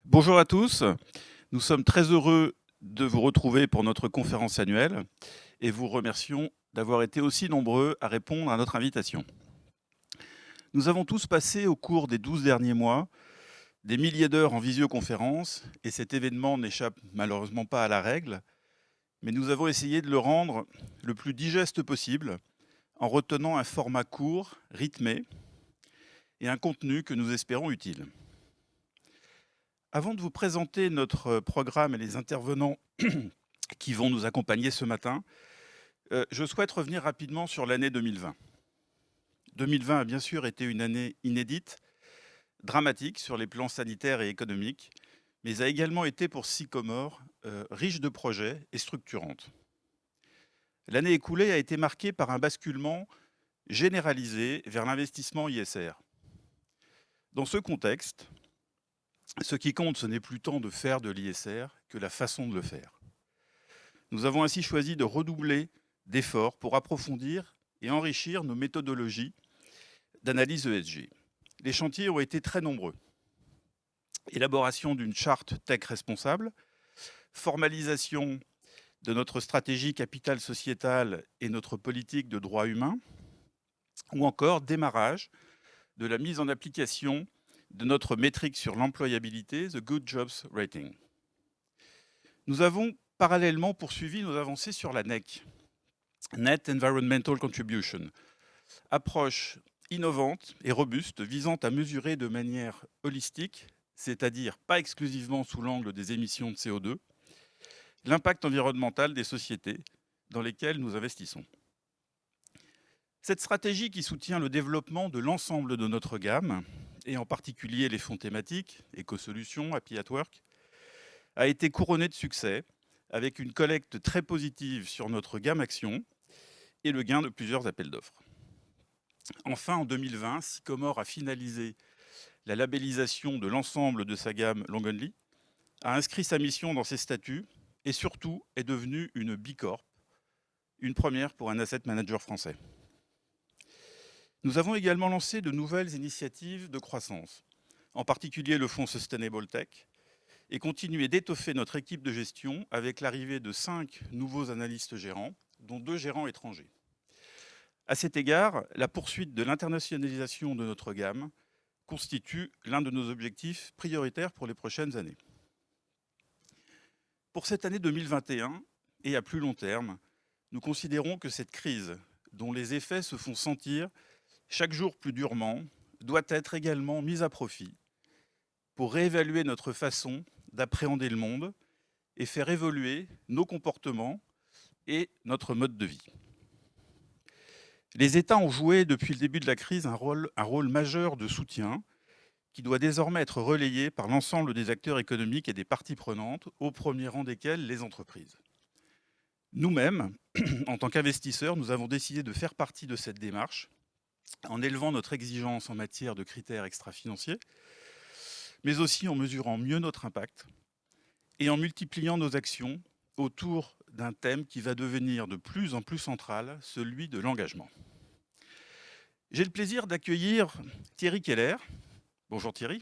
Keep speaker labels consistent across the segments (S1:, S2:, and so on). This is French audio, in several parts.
S1: Bonjour à tous, nous sommes très heureux de vous retrouver pour notre conférence annuelle et vous remercions d'avoir été aussi nombreux à répondre à notre invitation. Nous avons tous passé au cours des 12 derniers mois des milliers d'heures en visioconférence et cet événement n'échappe malheureusement pas à la règle, mais nous avons essayé de le rendre le plus digeste possible en retenant un format court, rythmé et un contenu que nous espérons utile. Avant de vous présenter notre programme et les intervenants qui vont nous accompagner ce matin, je souhaite revenir rapidement sur l'année 2020. 2020 a bien sûr été une année inédite, dramatique sur les plans sanitaires et économiques, mais a également été pour Sycomore riche de projets et structurante. L'année écoulée a été marquée par un basculement généralisé vers l'investissement ISR. Dans ce contexte, ce qui compte, ce n'est plus tant de faire de l'ISR que la façon de le faire. Nous avons ainsi choisi de redoubler d'efforts pour approfondir et enrichir nos méthodologies d'analyse ESG. Les chantiers ont été très nombreux. Élaboration d'une charte tech responsable, formalisation de notre stratégie capitale sociétale et notre politique de droits humains, ou encore démarrage de la mise en application de notre métrique sur l'employabilité, The Good Jobs Rating. Nous avons parallèlement poursuivi nos avancées sur la NEC, Net Environmental Contribution, approche innovante et robuste visant à mesurer de manière holistique, c'est-à-dire pas exclusivement sous l'angle des émissions de CO2, l'impact environnemental des sociétés dans lesquelles nous investissons. Cette stratégie qui soutient le développement de l'ensemble de notre gamme, et en particulier les fonds thématiques, éco-solutions, Happy at Work, a été couronnée de succès avec une collecte très positive sur notre gamme Action et le gain de plusieurs appels d'offres. Enfin, en 2020, Sycomore a finalisé la labellisation de l'ensemble de sa gamme Long Only, a inscrit sa mission dans ses statuts et surtout est devenu une Bicorp, une première pour un asset manager français. Nous avons également lancé de nouvelles initiatives de croissance, en particulier le fonds Sustainable Tech, et continué d'étoffer notre équipe de gestion avec l'arrivée de 5 nouveaux analystes gérants, dont 2 gérants étrangers. À cet égard, la poursuite de l'internationalisation de notre gamme constitue l'un de nos objectifs prioritaires pour les prochaines années. Pour cette année 2021 et à plus long terme, nous considérons que cette crise, dont les effets se font sentir chaque jour plus durement, doit être également mise à profit pour réévaluer notre façon d'appréhender le monde et faire évoluer nos comportements et notre mode de vie. Les États ont joué depuis le début de la crise un rôle majeur de soutien qui doit désormais être relayé par l'ensemble des acteurs économiques et des parties prenantes, au premier rang desquelles les entreprises. Nous-mêmes, en tant qu'investisseurs, nous avons décidé de faire partie de cette démarche en élevant notre exigence en matière de critères extra-financiers, mais aussi en mesurant mieux notre impact et en multipliant nos actions autour d'un thème qui va devenir de plus en plus central, celui de l'engagement. J'ai le plaisir d'accueillir Thierry Keller. Bonjour Thierry.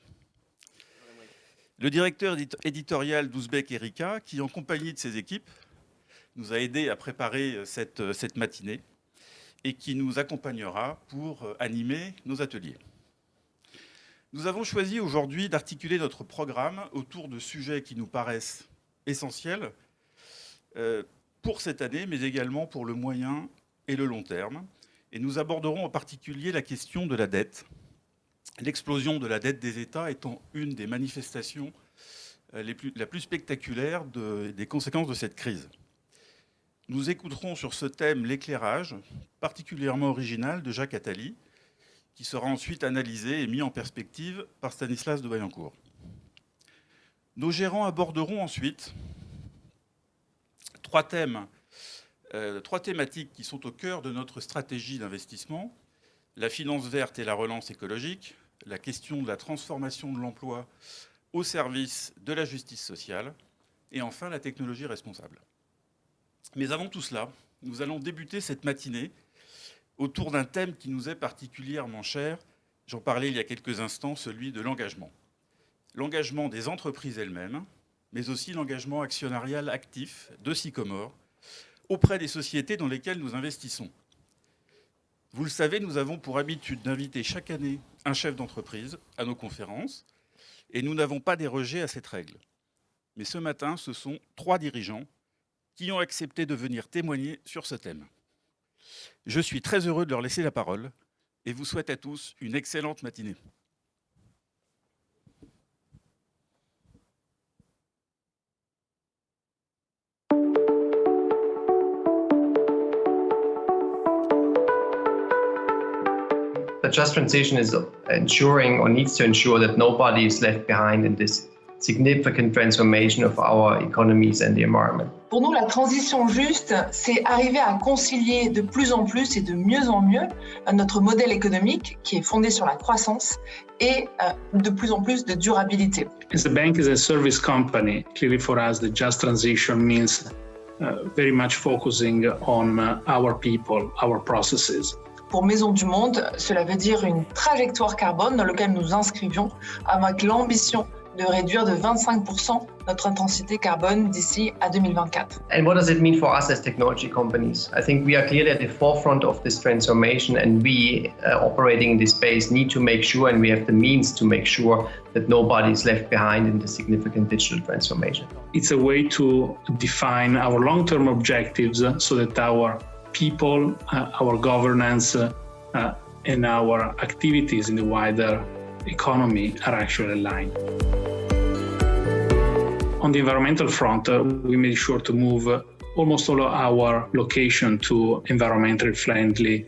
S1: Le directeur éditorial d'Ouzbek Erika, qui en compagnie de ses équipes, nous a aidés à préparer cette matinée et qui nous accompagnera pour animer nos ateliers. Nous avons choisi aujourd'hui d'articuler notre programme autour de sujets qui nous paraissent essentiels pour cette année, mais également pour le moyen et le long terme. Et nous aborderons en particulier la question de la dette, l'explosion de la dette des États étant une des manifestations la plus spectaculaire des conséquences de cette crise. Nous écouterons sur ce thème l'éclairage particulièrement original de Jacques Attali, qui sera ensuite analysé et mis en perspective par Stanislas de Vaillancourt. Nos gérants aborderont ensuite trois thématiques qui sont au cœur de notre stratégie d'investissement: la finance verte et la relance écologique, la question de la transformation de l'emploi au service de la justice sociale, et enfin la technologie responsable. Mais avant tout cela, nous allons débuter cette matinée autour d'un thème qui nous est particulièrement cher. J'en parlais il y a quelques instants, celui de l'engagement. l'engagement des entreprises elles-mêmes, mais aussi l'engagement actionnarial actif de Sycomore auprès des sociétés dans lesquelles nous investissons. Vous le savez, nous avons pour habitude d'inviter chaque année un chef d'entreprise à nos conférences et nous n'avons pas dérogé à cette règle. Mais ce matin, ce sont 3 dirigeants qui ont accepté de venir témoigner sur ce thème. Je suis très heureux de leur laisser la parole et vous souhaite à tous une excellente matinée.
S2: The just transition is ensuring or needs to ensure that nobody is left behind in this significant transformation of our economies and the environment.
S3: Pour nous, la transition juste, c'est arriver à concilier de plus en plus et de mieux en mieux notre modèle économique qui est fondé sur la croissance et de plus en plus de durabilité.
S4: As a bank is a service company, clearly for us the just transition means very much focusing on our people, our processes.
S3: Pour Maisons du Monde, cela veut dire une trajectoire carbone dans laquelle nous inscrivions avec l'ambition de réduire de 25% notre intensité carbone d'ici à 2024.
S2: And what does it mean for us as technology companies? I think we are clearly at the forefront of this transformation, and we operating in this space need to make sure, and we have the means to make sure that nobody is left behind in the significant digital transformation.
S4: It's a way to define our long-term objectives so that our people, our governance, and our activities in the wider economy are actually aligned. On the environmental front, we made sure to move almost all of our location to environmentally friendly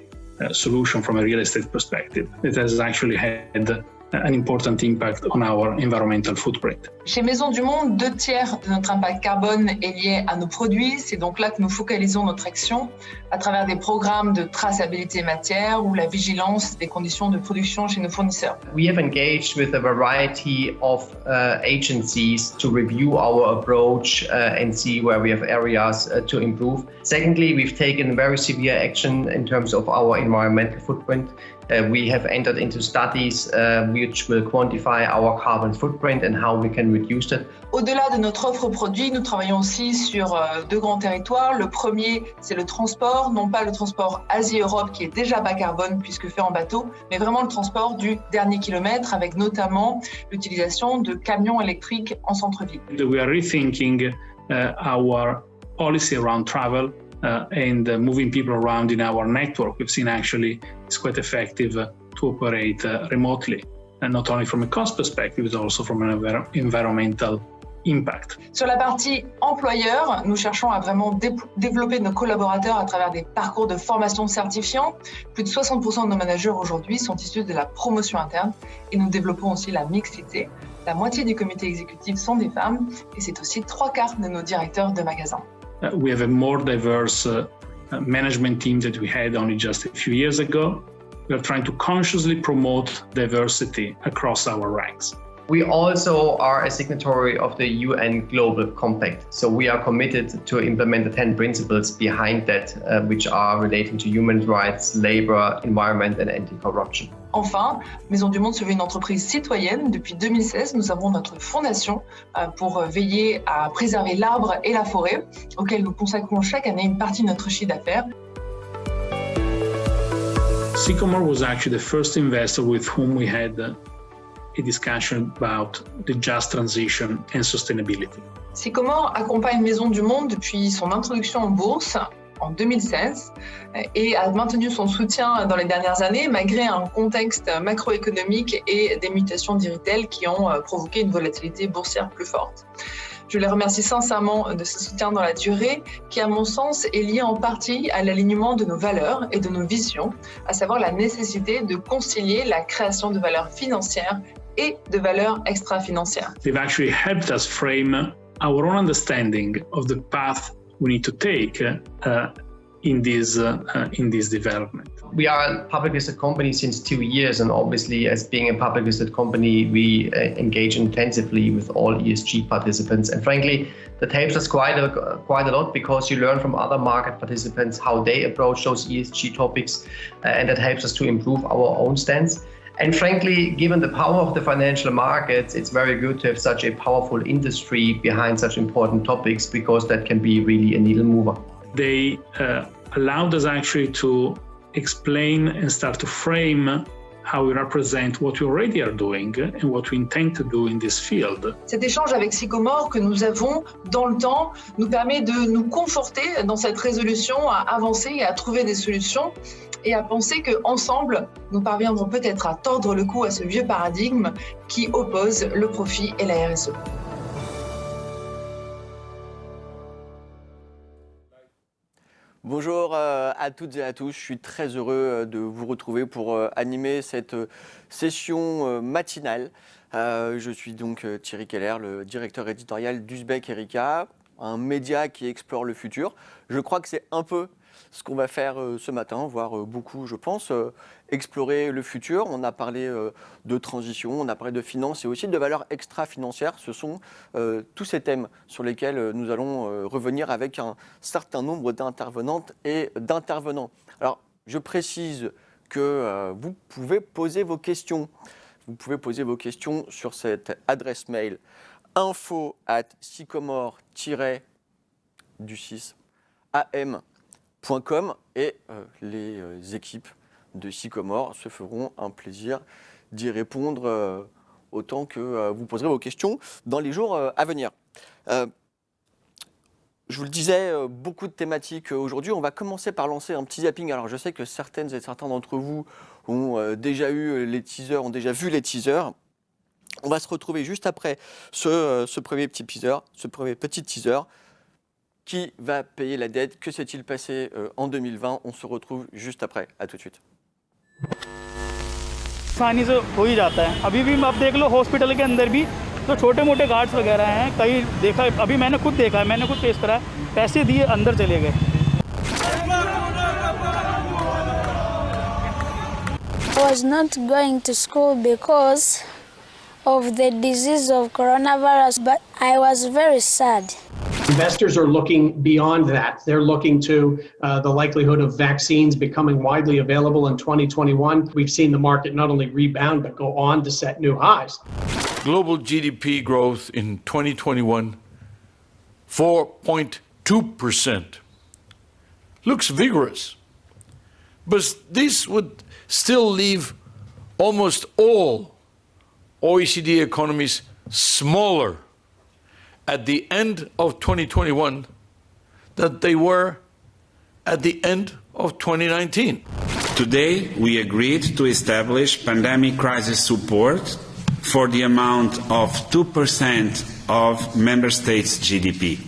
S4: solution from a real estate perspective. It has actually had an important impact on our environmental footprint.
S3: Chez Maisons du Monde, 2/3 de notre impact carbone est lié à nos produits. C'est donc là que nous focalisons notre action à travers des programmes de traçabilité matière ou la vigilance des conditions de production chez nos fournisseurs.
S2: We have engaged with a variety of agencies to review our approach and see where we have areas to improve. Secondly, we've taken very severe action in terms of our environmental footprint. We have entered into studies which will quantify our carbon footprint and how we can reduce it.
S3: Au-delà de notre offre produit, nous travaillons aussi sur 2 grands territoires. Le premier, c'est le transport, non pas le transport Asie-Europe qui est déjà bas carbone puisque fait en bateau, mais vraiment le transport du dernier kilomètre avec notamment l'utilisation de camions électriques en centre-ville.
S4: We are rethinking our policy around travel and moving people around in our network. We've seen actually it's quite effective to operate remotely, and not only from a cost perspective, but also from an environmental impact.
S3: Sur la partie employeur, nous cherchons à vraiment développer nos collaborateurs à travers des parcours de formation certifiants. Plus de 60% de nos managers aujourd'hui sont issus de la promotion interne et nous développons aussi la mixité. La moitié du comité exécutif sont des femmes et c'est aussi 3/4 de nos directeurs de magasins.
S4: We have a more diverse management team that we had only just a few years ago. We are trying to consciously promote diversity across our ranks.
S2: We also are a signatory of the UN Global Compact. So we are committed to implement the 10 principles behind that, which are relating to human rights, labor, environment and anti-corruption.
S3: Enfin, Maisons du Monde se veut une entreprise citoyenne. Depuis 2016, nous avons notre fondation pour veiller à préserver l'arbre et la forêt, auquel nous consacrons chaque année une partie de notre chiffre d'affaires.
S4: Sycomore was actually the first investor with whom we had a discussion about the just transition and sustainability.
S3: Sycomore accompagne Maisons du Monde depuis son introduction en bourse en 2016 et a maintenu son soutien dans les dernières années malgré un contexte macroéconomique et des mutations du retail qui ont provoqué une volatilité boursière plus forte. Je les remercie sincèrement de ce soutien dans la durée qui, à mon sens, est lié en partie à l'alignement de nos valeurs et de nos visions, à savoir la nécessité de concilier la création de valeurs financières et de valeurs extra-financières.
S4: They've actually helped us frame our own understanding of the path we need to take in this development.
S2: We are a public listed company since 2 years, and obviously as being a public listed company, we engage intensively with all ESG participants. And frankly, that helps us quite a lot because you learn from other market participants how they approach those ESG topics, and that helps us to improve our own stance. And frankly, given the power of the financial markets, it's very good to have such a powerful industry behind such important topics, because that can be really a needle mover.
S4: They allowed us actually to explain and start to frame how we represent what we already are doing and what we intend to do in this field.
S3: Cet échange avec Sycomore que nous avons dans le temps nous permet de nous conforter dans cette résolution à avancer et à trouver des solutions et à penser qu'ensemble, nous parviendrons peut-être à tordre le cou à ce vieux paradigme qui oppose le profit et la RSE.
S5: Bonjour à toutes et à tous, je suis très heureux de vous retrouver pour animer cette session matinale. Je suis donc Thierry Keller, le directeur éditorial d'Uzbek Erika, un média qui explore le futur. Je crois que c'est un peu ce qu'on va faire ce matin, voire beaucoup, je pense, explorer le futur. On a parlé de transition, on a parlé de finances et aussi de valeurs extra-financières. Ce sont tous ces thèmes sur lesquels nous allons revenir avec un certain nombre d'intervenantes et d'intervenants. Alors, je précise que vous pouvez poser vos questions. Vous pouvez poser vos questions sur cette adresse mail info@sycomore-am.com et les équipes de Sycomore se feront un plaisir d'y répondre autant que vous poserez vos questions dans les jours à venir. Je vous le disais, beaucoup de thématiques aujourd'hui. On va commencer par lancer un petit zapping. Alors je sais que certaines et certains d'entre vous ont déjà eu les teasers, ont déjà vu les teasers. On va se retrouver juste après ce premier petit teaser. Qui va payer la dette? Que s'est-il passé en 2020? On se retrouve juste après. À tout de suite.
S6: आसानी से हो ही जाता है। अभी भी आप देख लो हॉस्पिटल के अंदर भी तो छोटे मोटे गार्ड्स वगैरह हैं, कई देखा, अभी मैंने खुद देखा है, मैंने खुद टेस्ट करा, पैसे दिए अंदर चले गए।
S7: I was not going to school because of the disease of coronavirus, but I was very sad.
S8: Investors are looking beyond that. They're looking to the likelihood of vaccines becoming widely available in 2021. We've seen the market not only rebound, but go on to set new highs.
S9: Global GDP growth in 2021, 4.2%. Looks vigorous, but this would still leave almost all OECD economies smaller at the end of 2021 than they were at the end of 2019.
S10: Today, we agreed to establish pandemic crisis support for the amount of 2% of member states' GDP.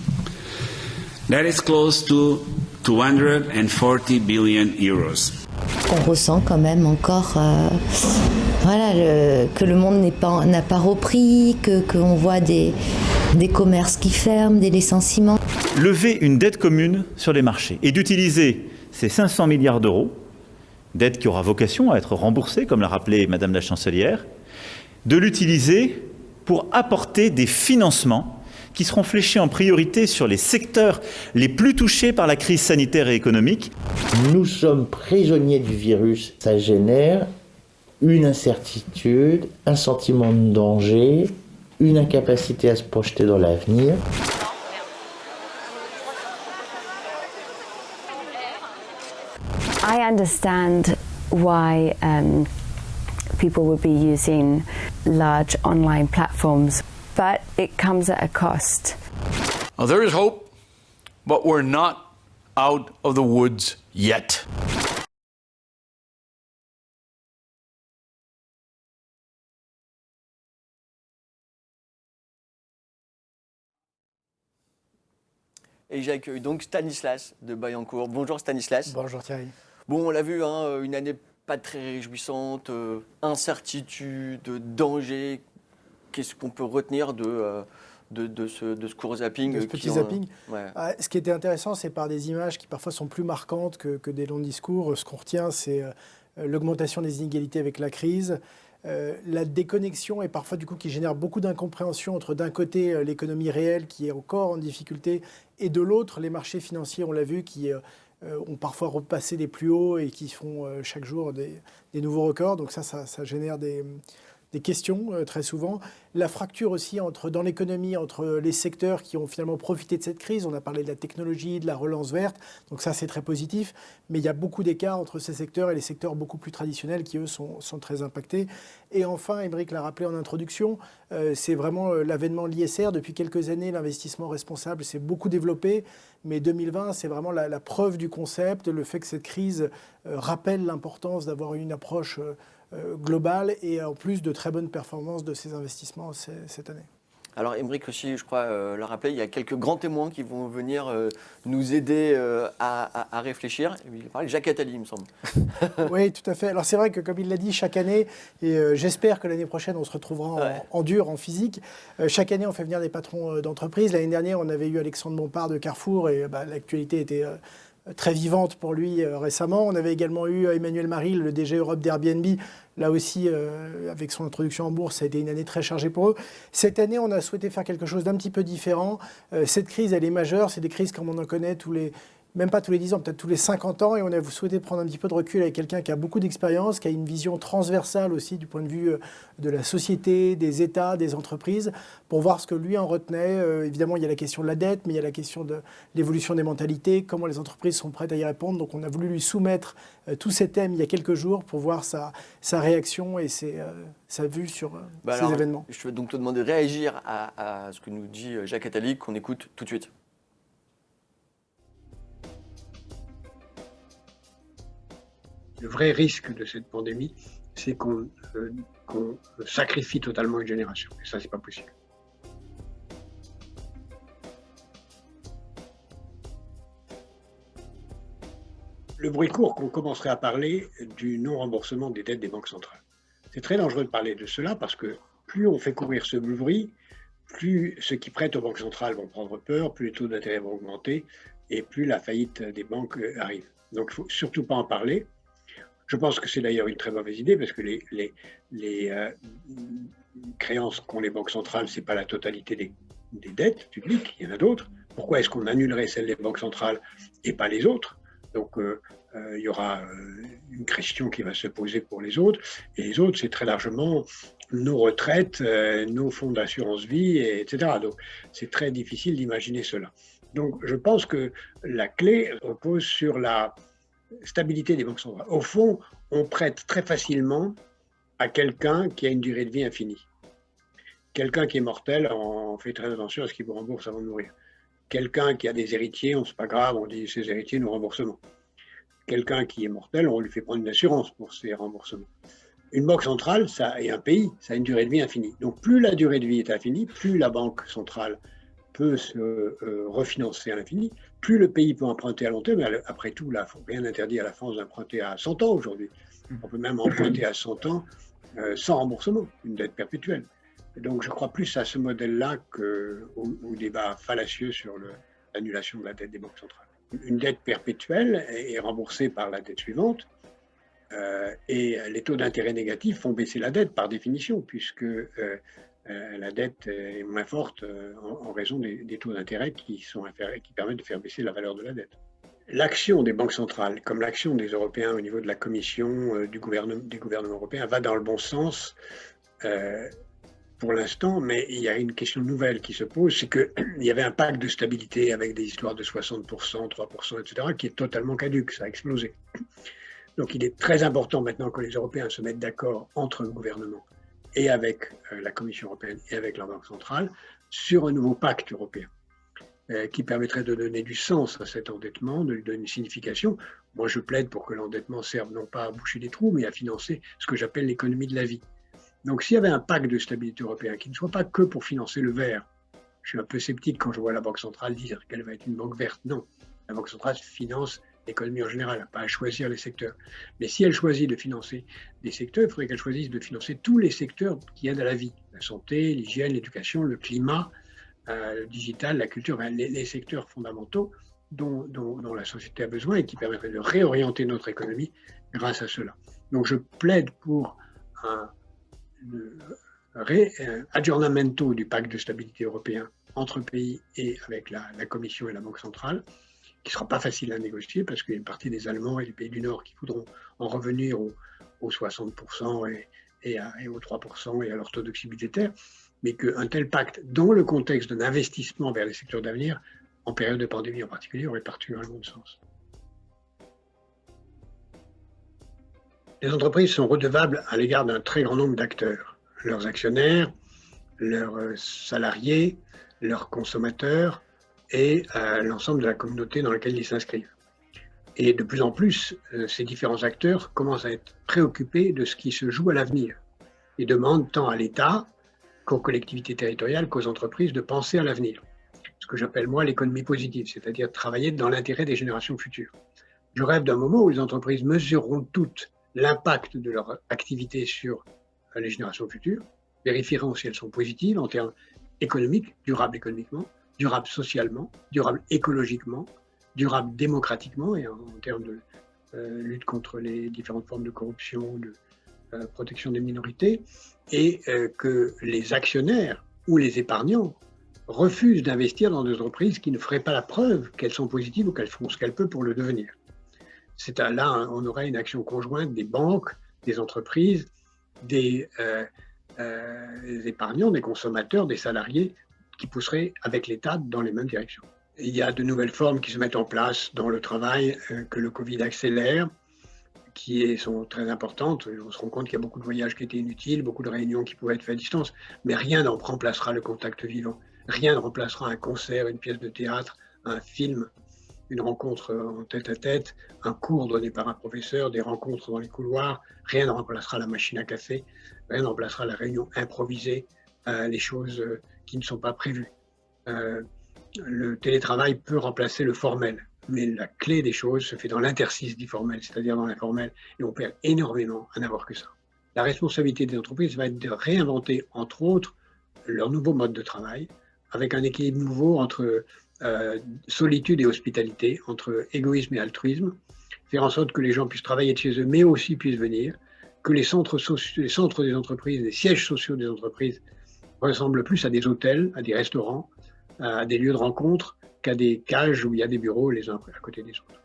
S10: That is close to 240 billion euros.
S11: On ressent quand même encore que le monde n'a pas repris, qu'on voit des commerces qui ferment, des licenciements.
S12: Lever une dette commune sur les marchés et d'utiliser ces 500 milliards d'euros, dette qui aura vocation à être remboursée, comme l'a rappelé Madame la Chancelière, de l'utiliser pour apporter des financements qui seront fléchés en priorité sur les secteurs les plus touchés par la crise sanitaire et économique.
S13: Nous sommes prisonniers du virus. Ça génère une incertitude, un sentiment de danger, une incapacité à se projeter dans l'avenir.
S14: I understand why people would be using large online platforms, but it comes at a cost.
S9: Now, there is hope, but we're not out of the woods yet.
S5: Et j'accueille donc Stanislas de Bayancourt. Bonjour Stanislas.
S15: Bonjour Thierry.
S5: Bon, on l'a vu, hein, une année pas très réjouissante, incertitude, danger. Qu'est-ce qu'on peut retenir de ce court zapping?
S15: De ce petit zapping. Ce qui était intéressant, c'est par des images qui parfois sont plus marquantes que des longs discours. Ce qu'on retient, c'est l'augmentation des inégalités avec la crise, la déconnexion et parfois du coup qui génère beaucoup d'incompréhension entre d'un côté l'économie réelle qui est encore en difficulté et de l'autre les marchés financiers, on l'a vu, qui ont parfois repassé des plus hauts et qui font chaque jour des nouveaux records. Donc ça génère des questions très souvent. La fracture aussi dans l'économie entre les secteurs qui ont finalement profité de cette crise. On a parlé de la technologie, de la relance verte, donc ça c'est très positif. Mais il y a beaucoup d'écarts entre ces secteurs et les secteurs beaucoup plus traditionnels qui eux sont très impactés. Et enfin, Aymeric l'a rappelé en introduction, c'est vraiment l'avènement de l'ISR. Depuis quelques années, l'investissement responsable s'est beaucoup développé. Mais 2020, c'est vraiment la preuve du concept, le fait que cette crise rappelle l'importance d'avoir une approche globale et en plus de très bonnes performances de ces investissements cette année.
S5: Alors Aymeric aussi, je crois le rappeler, il y a quelques grands témoins qui vont venir nous aider à réfléchir. Il parlait de Jacques Attali, il me semble.
S15: Oui, tout à fait. Alors c'est vrai que comme il l'a dit, chaque année, et j'espère que l'année prochaine on se retrouvera en dur, en physique, chaque année on fait venir des patrons d'entreprise. L'année dernière on avait eu Alexandre Bompard de Carrefour et l'actualité était très vivante pour lui récemment. On avait également eu Emmanuel Maril, le DG Europe d'Airbnb. Là aussi, avec son introduction en bourse, ça a été une année très chargée pour eux. Cette année, on a souhaité faire quelque chose d'un petit peu différent. Cette crise, elle est majeure. C'est des crises comme on en connaît même pas tous les 10 ans, peut-être tous les 50 ans. Et on a souhaité prendre un petit peu de recul avec quelqu'un qui a beaucoup d'expérience, qui a une vision transversale aussi du point de vue de la société, des États, des entreprises, pour voir ce que lui en retenait. Évidemment, il y a la question de la dette, mais il y a la question de l'évolution des mentalités, comment les entreprises sont prêtes à y répondre. Donc on a voulu lui soumettre tous ces thèmes il y a quelques jours pour voir sa réaction et sa vue sur ces événements.
S5: Je vais donc te demander de réagir à ce que nous dit Jacques Attali, qu'on écoute tout de suite.
S16: Le vrai risque de cette pandémie, c'est qu'on sacrifie totalement une génération. Et ça, c'est pas possible. Le bruit court qu'on commencerait à parler du non-remboursement des dettes des banques centrales. C'est très dangereux de parler de cela parce que plus on fait courir ce bruit, plus ceux qui prêtent aux banques centrales vont prendre peur, plus les taux d'intérêt vont augmenter et plus la faillite des banques arrive. Donc, il ne faut surtout pas en parler. Je pense que c'est d'ailleurs une très mauvaise idée parce que les créances qu'ont les banques centrales, ce n'est pas la totalité des dettes publiques, il y en a d'autres. Pourquoi est-ce qu'on annulerait celles des banques centrales et pas les autres? Donc il y aura une question qui va se poser pour les autres. Et les autres, c'est très largement nos retraites, nos fonds d'assurance vie, etc. Donc c'est très difficile d'imaginer cela. Donc je pense que la clé repose sur la stabilité des banques centrales. Au fond, on prête très facilement à quelqu'un qui a une durée de vie infinie. Quelqu'un qui est mortel, on fait très attention à ce qu'il vous rembourse avant de mourir. Quelqu'un qui a des héritiers, c'est pas grave, on dit ses héritiers nous remboursement. Quelqu'un qui est mortel, on lui fait prendre une assurance pour ses remboursements. Une banque centrale, et un pays, ça a une durée de vie infinie. Donc plus la durée de vie est infinie, plus la banque centrale peut se refinancer à l'infini, plus le pays peut emprunter à long terme. Mais après tout, rien n'interdit à la France d'emprunter à 100 ans aujourd'hui. On peut même emprunter à 100 ans sans remboursement, une dette perpétuelle. Et donc je crois plus à ce modèle-là qu'au débat fallacieux sur l'annulation de la dette des banques centrales. Une dette perpétuelle est remboursée par la dette suivante et les taux d'intérêt négatifs font baisser la dette par définition, puisque la dette est moins forte en raison des taux d'intérêt qui permettent de faire baisser la valeur de la dette. L'action des banques centrales, comme l'action des Européens au niveau de la Commission, des gouvernements européens, va dans le bon sens pour l'instant, mais il y a une question nouvelle qui se pose, c'est qu'il y avait un pacte de stabilité avec des histoires de 60%, 3%, etc., qui est totalement caduque, ça a explosé. Donc il est très important maintenant que les Européens se mettent d'accord entre gouvernements et avec la Commission européenne et avec la Banque centrale sur un nouveau pacte européen qui permettrait de donner du sens à cet endettement, de lui donner une signification. Moi, je plaide pour que l'endettement serve non pas à boucher des trous, mais à financer ce que j'appelle l'économie de la vie. Donc s'il y avait un pacte de stabilité européen qui ne soit pas que pour financer le vert, je suis un peu sceptique quand je vois la Banque centrale dire qu'elle va être une banque verte. Non, la Banque centrale finance l'économie en général, elle n'a pas à choisir les secteurs. Mais si elle choisit de financer des secteurs, il faudrait qu'elle choisisse de financer tous les secteurs qui aident à la vie. La santé, l'hygiène, l'éducation, le climat, le digital, la culture, les secteurs fondamentaux dont la société a besoin et qui permettraient de réorienter notre économie grâce à cela. Donc je plaide pour un aggiornamento du pacte de stabilité européen entre pays et avec la Commission et la Banque centrale, qui ne sera pas facile à négocier parce qu'il y a une partie des Allemands et des pays du Nord qui voudront en revenir aux 60% et aux 3% et à l'orthodoxie budgétaire, mais qu'un tel pacte, dans le contexte d'un investissement vers les secteurs d'avenir, en période de pandémie en particulier, aurait particulièrement de sens. Les entreprises sont redevables à l'égard d'un très grand nombre d'acteurs, leurs actionnaires, leurs salariés, leurs consommateurs et l'ensemble de la communauté dans laquelle ils s'inscrivent. Et de plus en plus, ces différents acteurs commencent à être préoccupés de ce qui se joue à l'avenir et demandent tant à l'État qu'aux collectivités territoriales qu'aux entreprises de penser à l'avenir. Ce que j'appelle moi l'économie positive, c'est-à-dire travailler dans l'intérêt des générations futures. Je rêve d'un moment où les entreprises mesureront toutes l'impact de leur activité sur les générations futures, vérifieront si elles sont positives en termes économiques, durables économiquement, durables socialement, durables écologiquement, durables démocratiquement et en termes de lutte contre les différentes formes de corruption, de protection des minorités, et que les actionnaires ou les épargnants refusent d'investir dans des entreprises qui ne feraient pas la preuve qu'elles sont positives ou qu'elles font ce qu'elles peuvent pour le devenir. Là, on aurait une action conjointe des banques, des entreprises, des épargnants, des consommateurs, des salariés, qui pousseraient avec l'État dans les mêmes directions. Il y a de nouvelles formes qui se mettent en place dans le travail que le Covid accélère, qui sont très importantes. On se rend compte qu'il y a beaucoup de voyages qui étaient inutiles, beaucoup de réunions qui pouvaient être faites à distance, mais rien n'en remplacera le contact vivant. Rien ne remplacera un concert, une pièce de théâtre, un film, une rencontre en tête-à-tête, un cours donné par un professeur, des rencontres dans les couloirs. Rien ne remplacera la machine à café, rien ne remplacera la réunion improvisée, les choses qui ne sont pas prévues. Le télétravail peut remplacer le formel, mais la clé des choses se fait dans l'interstice du formel, c'est-à-dire dans l'informel, et on perd énormément à n'avoir que ça. La responsabilité des entreprises va être de réinventer, entre autres, leur nouveau mode de travail, avec un équilibre nouveau entre solitude et hospitalité, entre égoïsme et altruisme, faire en sorte que les gens puissent travailler de chez eux, mais aussi puissent venir, que les centres des entreprises, les sièges sociaux des entreprises ressemblent plus à des hôtels, à des restaurants, à des lieux de rencontre, qu'à des cages où il y a des bureaux les uns à côté des autres.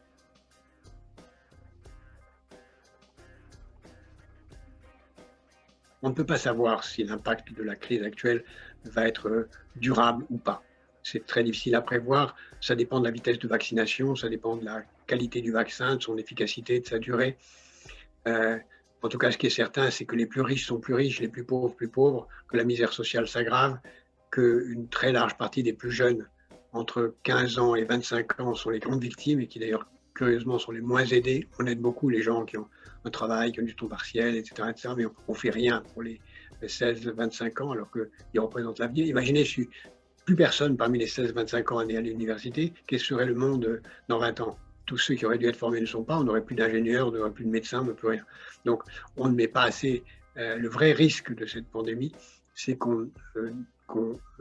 S16: On ne peut pas savoir si l'impact de la crise actuelle va être durable ou pas. C'est très difficile à prévoir. Ça dépend de la vitesse de vaccination, ça dépend de la qualité du vaccin, de son efficacité, de sa durée. En tout cas, ce qui est certain, c'est que les plus riches sont plus riches, les plus pauvres, que la misère sociale s'aggrave, qu'une très large partie des plus jeunes, entre 15 ans et 25 ans, sont les grandes victimes et qui d'ailleurs, curieusement, sont les moins aidés. On aide beaucoup les gens qui ont un travail, qui ont du temps partiel, etc. mais on ne fait rien pour les 16-25 ans alors qu'ils représentent l'avenir. Imaginez si plus personne parmi les 16-25 ans est né à l'université, quel serait le monde dans 20 ans? Tous ceux qui auraient dû être formés ne sont pas, on n'aurait plus d'ingénieurs, on n'aurait plus de médecins, on n'aurait plus rien. Donc on ne met pas assez. Le vrai risque de cette pandémie, c'est qu'on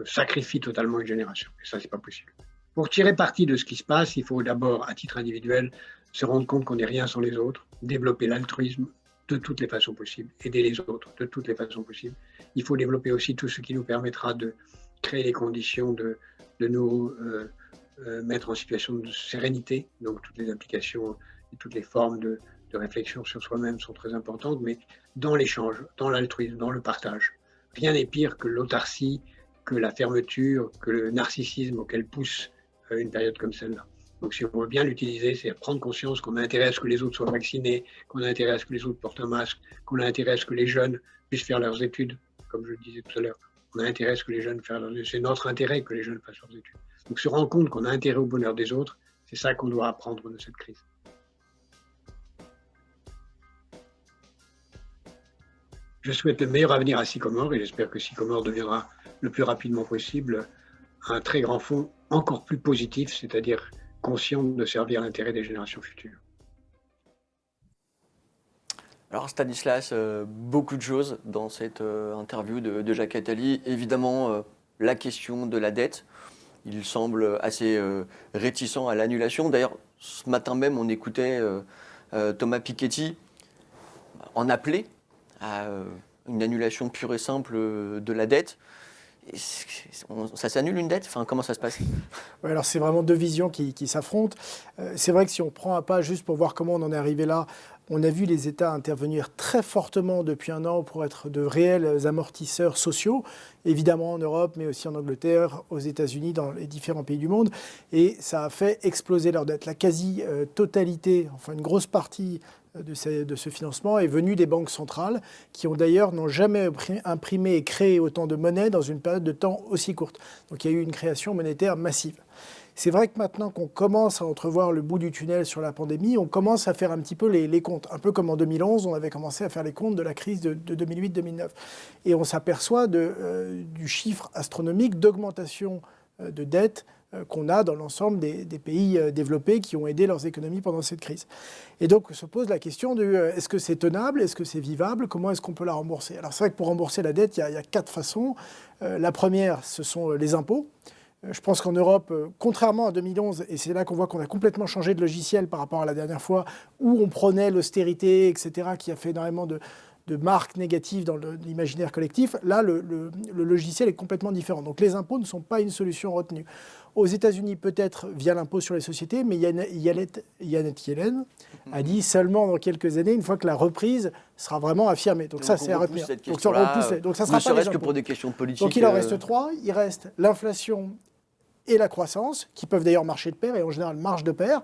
S16: sacrifie totalement une génération. Et ça, c'est pas possible. Pour tirer parti de ce qui se passe, il faut d'abord, à titre individuel, se rendre compte qu'on n'est rien sans les autres, développer l'altruisme de toutes les façons possibles, aider les autres de toutes les façons possibles. Il faut développer aussi tout ce qui nous permettra de créer les conditions de nous mettre en situation de sérénité. Donc toutes les applications et toutes les formes de réflexion sur soi-même sont très importantes, mais dans l'échange, dans l'altruisme, dans le partage. Rien n'est pire que l'autarcie, que la fermeture, que le narcissisme auquel pousse une période comme celle-là. Donc si on veut bien l'utiliser, c'est prendre conscience qu'on a intérêt à ce que les autres soient vaccinés, qu'on a intérêt à ce que les autres portent un masque, qu'on a intérêt à ce que les jeunes puissent faire leurs études, comme je le disais tout à l'heure. On a intérêt à ce que les jeunes fassent leurs études. C'est notre intérêt que les jeunes fassent leurs études. Donc se rendre compte qu'on a intérêt au bonheur des autres, c'est ça qu'on doit apprendre de cette crise. Je souhaite le meilleur avenir à Sycomore et j'espère que Sycomore deviendra le plus rapidement possible un très grand fonds encore plus positif, c'est-à-dire conscient de servir l'intérêt des générations futures.
S5: Alors Stanislas, beaucoup de choses dans cette interview de Jacques Attali. Évidemment, la question de la dette. Il semble assez réticent à l'annulation. D'ailleurs, ce matin même, on écoutait Thomas Piketty en appeler à une annulation pure et simple de la dette. ça s'annule une dette? Enfin, comment ça se passe?
S15: Ouais, alors c'est vraiment deux visions qui s'affrontent. C'est vrai que si on prend un pas juste pour voir comment on en est arrivé là, on a vu les États intervenir très fortement depuis un an pour être de réels amortisseurs sociaux, évidemment en Europe, mais aussi en Angleterre, aux États-Unis, dans les différents pays du monde. Et ça a fait exploser leur dette. La quasi-totalité, enfin une grosse partie de ce financement est venue des banques centrales, qui n'ont jamais imprimé et créé autant de monnaie dans une période de temps aussi courte. Donc il y a eu une création monétaire massive. C'est vrai que maintenant qu'on commence à entrevoir le bout du tunnel sur la pandémie, on commence à faire un petit peu les comptes. Un peu comme en 2011, on avait commencé à faire les comptes de la crise de 2008-2009. Et on s'aperçoit du chiffre astronomique d'augmentation de dette qu'on a dans l'ensemble des pays développés qui ont aidé leurs économies pendant cette crise. Et donc se pose la question de est-ce que c'est tenable, est-ce que c'est vivable, comment est-ce qu'on peut la rembourser? Alors c'est vrai que pour rembourser la dette, il y a 4 façons. La première, ce sont les impôts. Je pense qu'en Europe, contrairement à 2011, et c'est là qu'on voit qu'on a complètement changé de logiciel par rapport à la dernière fois, où on prenait l'austérité, etc., qui a fait énormément de marques négatives dans l'imaginaire collectif, là, le logiciel est complètement différent. Donc les impôts ne sont pas une solution retenue. Aux États-Unis, peut-être via l'impôt sur les sociétés, mais Janet Yellen a dit seulement dans quelques années, une fois que la reprise sera vraiment affirmée. Donc ça, c'est à retenir. Donc ça sera pas les impôts.
S5: Que pour des questions politiques.
S15: Donc il en reste 3. Il reste l'inflation et la croissance, qui peuvent d'ailleurs marcher de pair, et en général marchent de pair.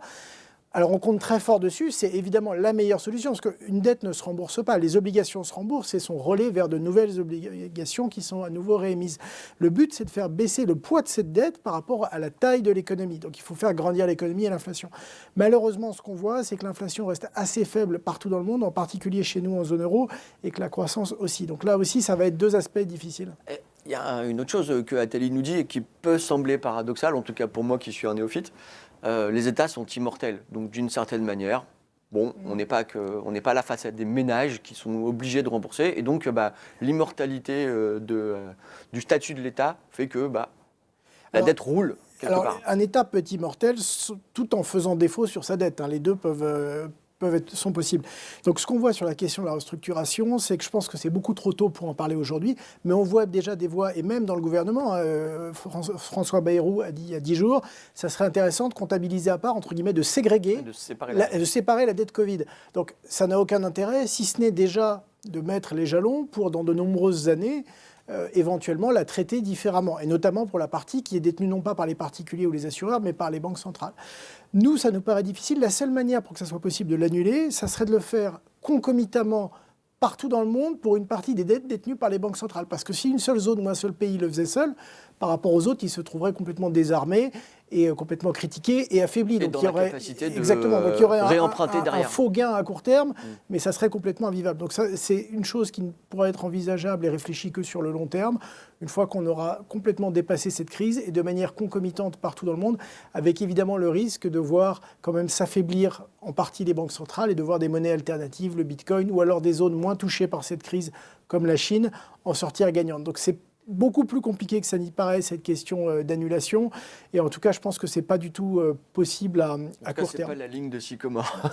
S15: Alors on compte très fort dessus, c'est évidemment la meilleure solution, parce qu'une dette ne se rembourse pas, les obligations se remboursent et sont relais vers de nouvelles obligations qui sont à nouveau réémises. Le but, c'est de faire baisser le poids de cette dette par rapport à la taille de l'économie. Donc il faut faire grandir l'économie et l'inflation. Malheureusement, ce qu'on voit, c'est que l'inflation reste assez faible partout dans le monde, en particulier chez nous en zone euro, et que la croissance aussi. Donc là aussi, ça va être 2 aspects difficiles.
S5: Il y a une autre chose que Attali nous dit et qui peut sembler paradoxale, en tout cas pour moi qui suis un néophyte. Les États sont immortels. Donc d'une certaine manière, bon, on n'est pas à la face des ménages qui sont obligés de rembourser. Et donc l'immortalité du statut de l'État fait que la dette roule quelque part.
S15: Un État peut être immortel tout en faisant défaut sur sa dette. Les deux sont possibles. Donc ce qu'on voit sur la question de la restructuration, c'est que je pense que c'est beaucoup trop tôt pour en parler aujourd'hui, mais on voit déjà des voix, et même dans le gouvernement, François Bayrou a dit il y a 10 jours, ça serait intéressant de comptabiliser à part, entre guillemets, de ségréguer, de séparer la dette Covid. Donc ça n'a aucun intérêt, si ce n'est déjà de mettre les jalons pour, dans de nombreuses années, éventuellement la traiter différemment, et notamment pour la partie qui est détenue non pas par les particuliers ou les assureurs, mais par les banques centrales. Nous, ça nous paraît difficile. La seule manière pour que ça soit possible de l'annuler, ça serait de le faire concomitamment partout dans le monde pour une partie des dettes détenues par les banques centrales. Parce que si une seule zone ou un seul pays le faisait seul, par rapport aux autres, ils se trouveraient complètement désarmés et complètement critiqués et affaiblis.
S5: Et donc il y aurait capacité
S15: donc il y aurait
S5: réemprunter derrière.
S15: Un faux gain à court terme, mais ça serait complètement invivable. Donc ça, c'est une chose qui ne pourrait être envisageable et réfléchie que sur le long terme, une fois qu'on aura complètement dépassé cette crise et de manière concomitante partout dans le monde, avec évidemment le risque de voir quand même s'affaiblir en partie les banques centrales et de voir des monnaies alternatives, le Bitcoin, ou alors des zones moins touchées par cette crise comme la Chine, en sortir gagnantes. Donc c'est beaucoup plus compliqué que ça n'y paraît, cette question d'annulation. Et en tout cas, je pense que ce n'est pas du tout possible à court terme.
S5: C'est pas la ligne de Sycomore.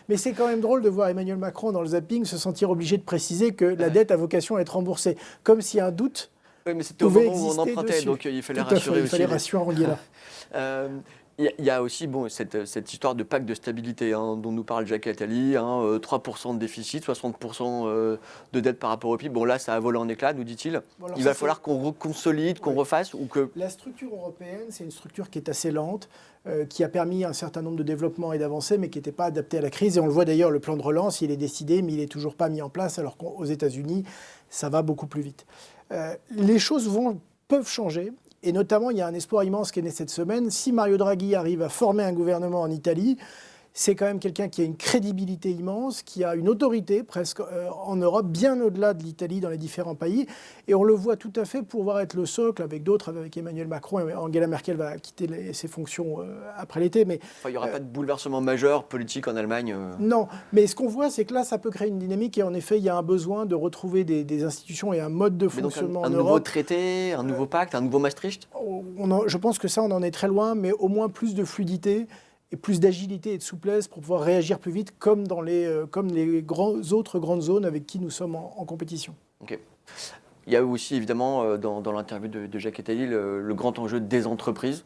S15: Mais c'est quand même drôle de voir Emmanuel Macron dans le zapping se sentir obligé de préciser que la dette a vocation à être remboursée. Comme si un doute
S5: mais c'était au moment où on empruntait, dessus. Donc il fallait rassurer aussi.
S15: Il fallait rassurer Angela.
S5: Il y a aussi cette histoire de pacte de stabilité dont nous parle Jacques Attali, 3% de déficit, 60% de dette par rapport au PIB. Bon là, ça a volé en éclats, nous dit-il. Bon, il va falloir qu'on reconsolide, qu'on refasse ou que...
S15: La structure européenne, c'est une structure qui est assez lente, qui a permis un certain nombre de développements et d'avancées, mais qui n'était pas adaptée à la crise. Et on le voit d'ailleurs, le plan de relance, il est décidé, mais il n'est toujours pas mis en place, alors qu'aux États-Unis, ça va beaucoup plus vite. Les choses peuvent changer. Et notamment, il y a un espoir immense qui est né cette semaine. Si Mario Draghi arrive à former un gouvernement en Italie, c'est quand même quelqu'un qui a une crédibilité immense, qui a une autorité presque en Europe, bien au-delà de l'Italie dans les différents pays. Et on le voit tout à fait pouvoir être le socle avec d'autres, avec Emmanuel Macron. Et Angela Merkel va quitter ses fonctions après l'été. Mais
S5: il n'y aura pas de bouleversement majeur politique en Allemagne
S15: Non, mais ce qu'on voit, c'est que là, ça peut créer une dynamique. Et en effet, il y a un besoin de retrouver des institutions et un mode de fonctionnement en Europe.
S5: Un nouveau traité, un nouveau pacte, un nouveau Maastricht
S15: Je pense que ça, on en est très loin, mais au moins plus de fluidité et plus d'agilité et de souplesse pour pouvoir réagir plus vite, comme dans les autres grandes zones avec qui nous sommes en compétition.
S5: Okay. Il y a aussi évidemment dans l'interview de Jacques Attali le grand enjeu des entreprises,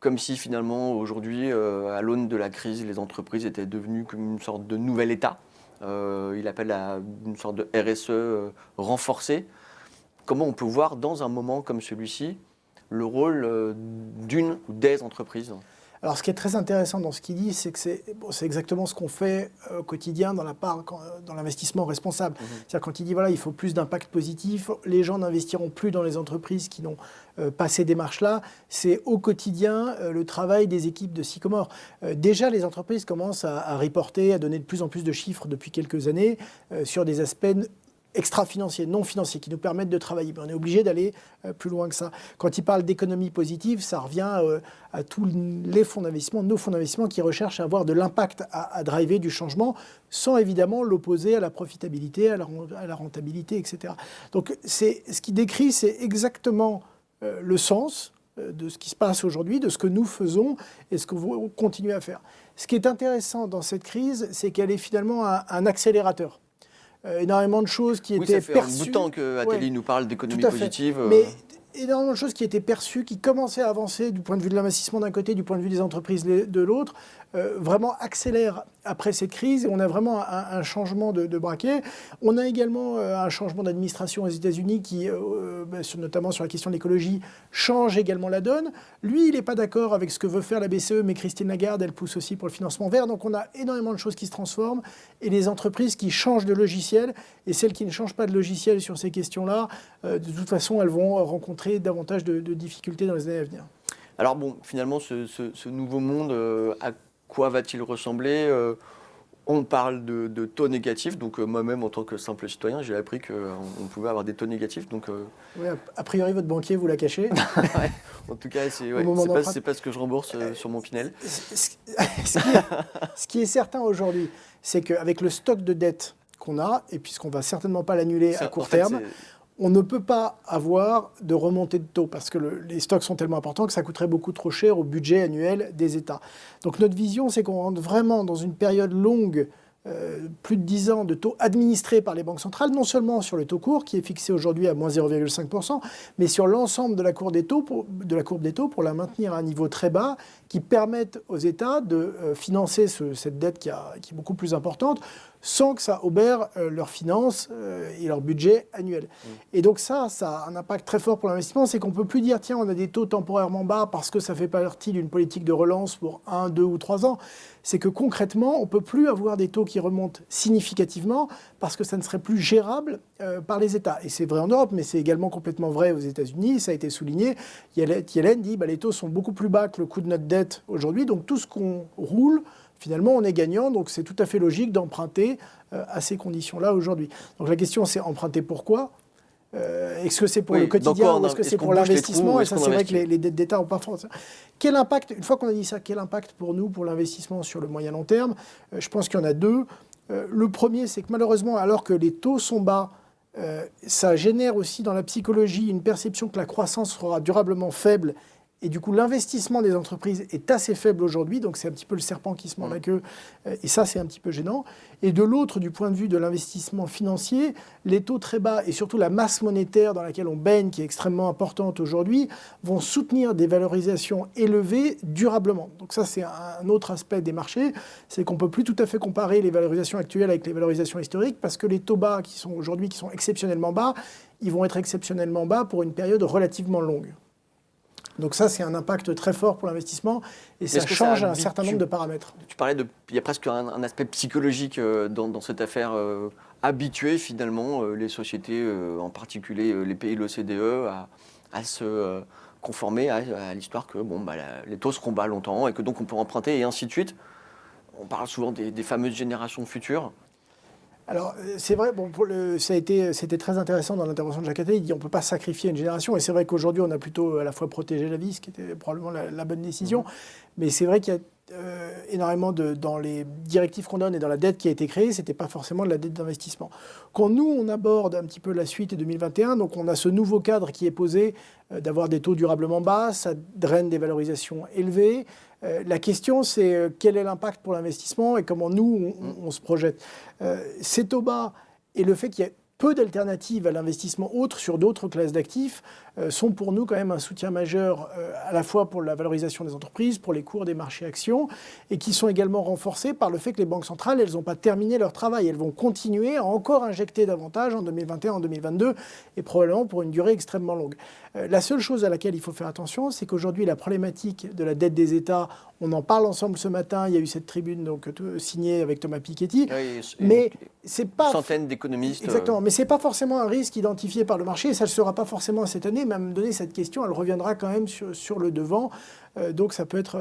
S5: comme si finalement aujourd'hui, à l'aune de la crise, les entreprises étaient devenues comme une sorte de nouvel État. Il appelle à une sorte de RSE renforcée. Comment on peut voir dans un moment comme celui-ci le rôle d'une ou des entreprises ?
S15: Alors, ce qui est très intéressant dans ce qu'il dit, c'est que c'est exactement ce qu'on fait au quotidien dans l'investissement responsable. C'est-à-dire quand il dit, voilà, il faut plus d'impact positif, les gens n'investiront plus dans les entreprises qui n'ont pas ces démarches-là. C'est au quotidien le travail des équipes de Sycomore. Déjà, les entreprises commencent à reporter, à donner de plus en plus de chiffres depuis quelques années sur des aspects extra-financiers, non financiers, qui nous permettent de travailler. Mais on est obligé d'aller plus loin que ça. Quand il parle d'économie positive, ça revient à tous les fonds d'investissement, nos fonds d'investissement qui recherchent à avoir de l'impact, à driver du changement, sans évidemment l'opposer à la profitabilité, à la rentabilité, etc. Donc ce qu'il décrit, c'est exactement le sens de ce qui se passe aujourd'hui, de ce que nous faisons et ce que vous continuez à faire. Ce qui est intéressant dans cette crise, c'est qu'elle est finalement un accélérateur. Énormément de choses qui étaient perçues.
S5: Ça fait un bout de temps que Attali nous parle d'économie positive.
S15: Mais énormément de choses qui étaient perçues, qui commençaient à avancer du point de vue de l'investissement d'un côté, du point de vue des entreprises de l'autre, vraiment accélèrent après cette crise. Et on a vraiment un changement de braquet. On a également un changement d'administration aux États-Unis qui, notamment sur la question de l'écologie, change également la donne. Lui, il n'est pas d'accord avec ce que veut faire la BCE, mais Christine Lagarde, elle pousse aussi pour le financement vert. Donc on a énormément de choses qui se transforment et les entreprises qui changent de logiciel. Et celles qui ne changent pas de logiciel sur ces questions-là, de toute façon, elles vont rencontrer davantage de difficultés dans les années à venir.
S5: Alors bon, finalement, ce nouveau monde, à quoi va-t-il ressembler ? On parle de taux négatifs, donc moi-même, en tant que simple citoyen, j'ai appris qu'on pouvait avoir des taux négatifs. Donc,
S15: oui, a priori, votre banquier vous l'a caché.
S5: Ouais, en tout cas, c'est pas ce que je rembourse sur mon Pinel.
S15: Ce qui est certain aujourd'hui, c'est qu'avec le stock de dette qu'on a, et puisqu'on ne va certainement pas l'annuler à court terme, on ne peut pas avoir de remontée de taux parce que les stocks sont tellement importants que ça coûterait beaucoup trop cher au budget annuel des États. Donc notre vision, c'est qu'on rentre vraiment dans une période longue, plus de 10 ans de taux administrés par les banques centrales, non seulement sur le taux court qui est fixé aujourd'hui à moins 0,5%, mais sur l'ensemble de la courbe des taux pour la maintenir à un niveau très bas qui permettent aux États de financer cette dette qui est beaucoup plus importante sans que ça obère leurs finances et leur budget annuel. Et donc ça a un impact très fort pour l'investissement, c'est qu'on ne peut plus dire tiens, on a des taux temporairement bas parce que ça fait partie d'une politique de relance pour 1, 2 ou 3 ans. C'est que concrètement, on ne peut plus avoir des taux qui remontent significativement parce que ça ne serait plus gérable par les États. Et c'est vrai en Europe, mais c'est également complètement vrai aux États-Unis, ça a été souligné. Yellen dit les taux sont beaucoup plus bas que le coût de notre dette aujourd'hui, donc tout ce qu'on roule, finalement, on est gagnant, donc c'est tout à fait logique d'emprunter à ces conditions-là aujourd'hui. Donc la question, c'est emprunter pourquoi ? Est-ce que c'est pour le quotidien ou est-ce que c'est pour l'investissement ? Et ça, c'est vrai que les dettes d'État n'ont pas forcément... Quel impact, une fois qu'on a dit ça, quel impact pour nous, pour l'investissement sur le moyen long terme ? Je pense qu'il y en a deux. Le premier, c'est que malheureusement, alors que les taux sont bas, ça génère aussi dans la psychologie une perception que la croissance sera durablement faible. Et du coup, l'investissement des entreprises est assez faible aujourd'hui, donc c'est un petit peu le serpent qui se mord la queue, et ça, c'est un petit peu gênant. Et de l'autre, du point de vue de l'investissement financier, les taux très bas et surtout la masse monétaire dans laquelle on baigne, qui est extrêmement importante aujourd'hui, vont soutenir des valorisations élevées durablement. Donc ça, c'est un autre aspect des marchés, c'est qu'on ne peut plus tout à fait comparer les valorisations actuelles avec les valorisations historiques, parce que les taux bas qui sont aujourd'hui, qui sont exceptionnellement bas, ils vont être exceptionnellement bas pour une période relativement longue. Donc ça, c'est un impact très fort pour l'investissement et ça change un certain nombre de paramètres.
S5: Tu parlais il y a presque un aspect psychologique dans cette affaire, habituer finalement les sociétés, en particulier les pays de l'OCDE, à se conformer à l'histoire que les taux seront bas longtemps et que donc on peut emprunter et ainsi de suite. On parle souvent des fameuses générations futures.
S15: Alors, c'est vrai, c'était très intéressant dans l'intervention de Jacques Attali. Il dit on ne peut pas sacrifier une génération. Et c'est vrai qu'aujourd'hui, on a plutôt à la fois protégé la vie, ce qui était probablement la bonne décision. Mais c'est vrai qu'il y a énormément dans les directives qu'on donne et dans la dette qui a été créée, ce n'était pas forcément de la dette d'investissement. Quand nous, on aborde un petit peu la suite 2021, donc on a ce nouveau cadre qui est posé d'avoir des taux durablement bas, ça draine des valorisations élevées. La question, c'est quel est l'impact pour l'investissement et comment nous, on se projette. Ces taux bas et le fait qu'il y ait peu d'alternatives à l'investissement autre sur d'autres classes d'actifs sont pour nous quand même un soutien majeur à la fois pour la valorisation des entreprises, pour les cours des marchés actions, et qui sont également renforcés par le fait que les banques centrales, elles n'ont pas terminé leur travail. Elles vont continuer à encore injecter davantage en 2021, en 2022, et probablement pour une durée extrêmement longue. La seule chose à laquelle il faut faire attention, c'est qu'aujourd'hui, la problématique de la dette des États, on en parle ensemble ce matin, il y a eu cette tribune donc, signée avec Thomas Piketty, mais c'est pas...
S5: Centaines d'économistes.
S15: Exactement, mais ce n'est pas forcément un risque identifié par le marché, et ça ne le sera pas forcément cette année, mais à me donner cette question, elle reviendra quand même sur le devant, donc ça peut être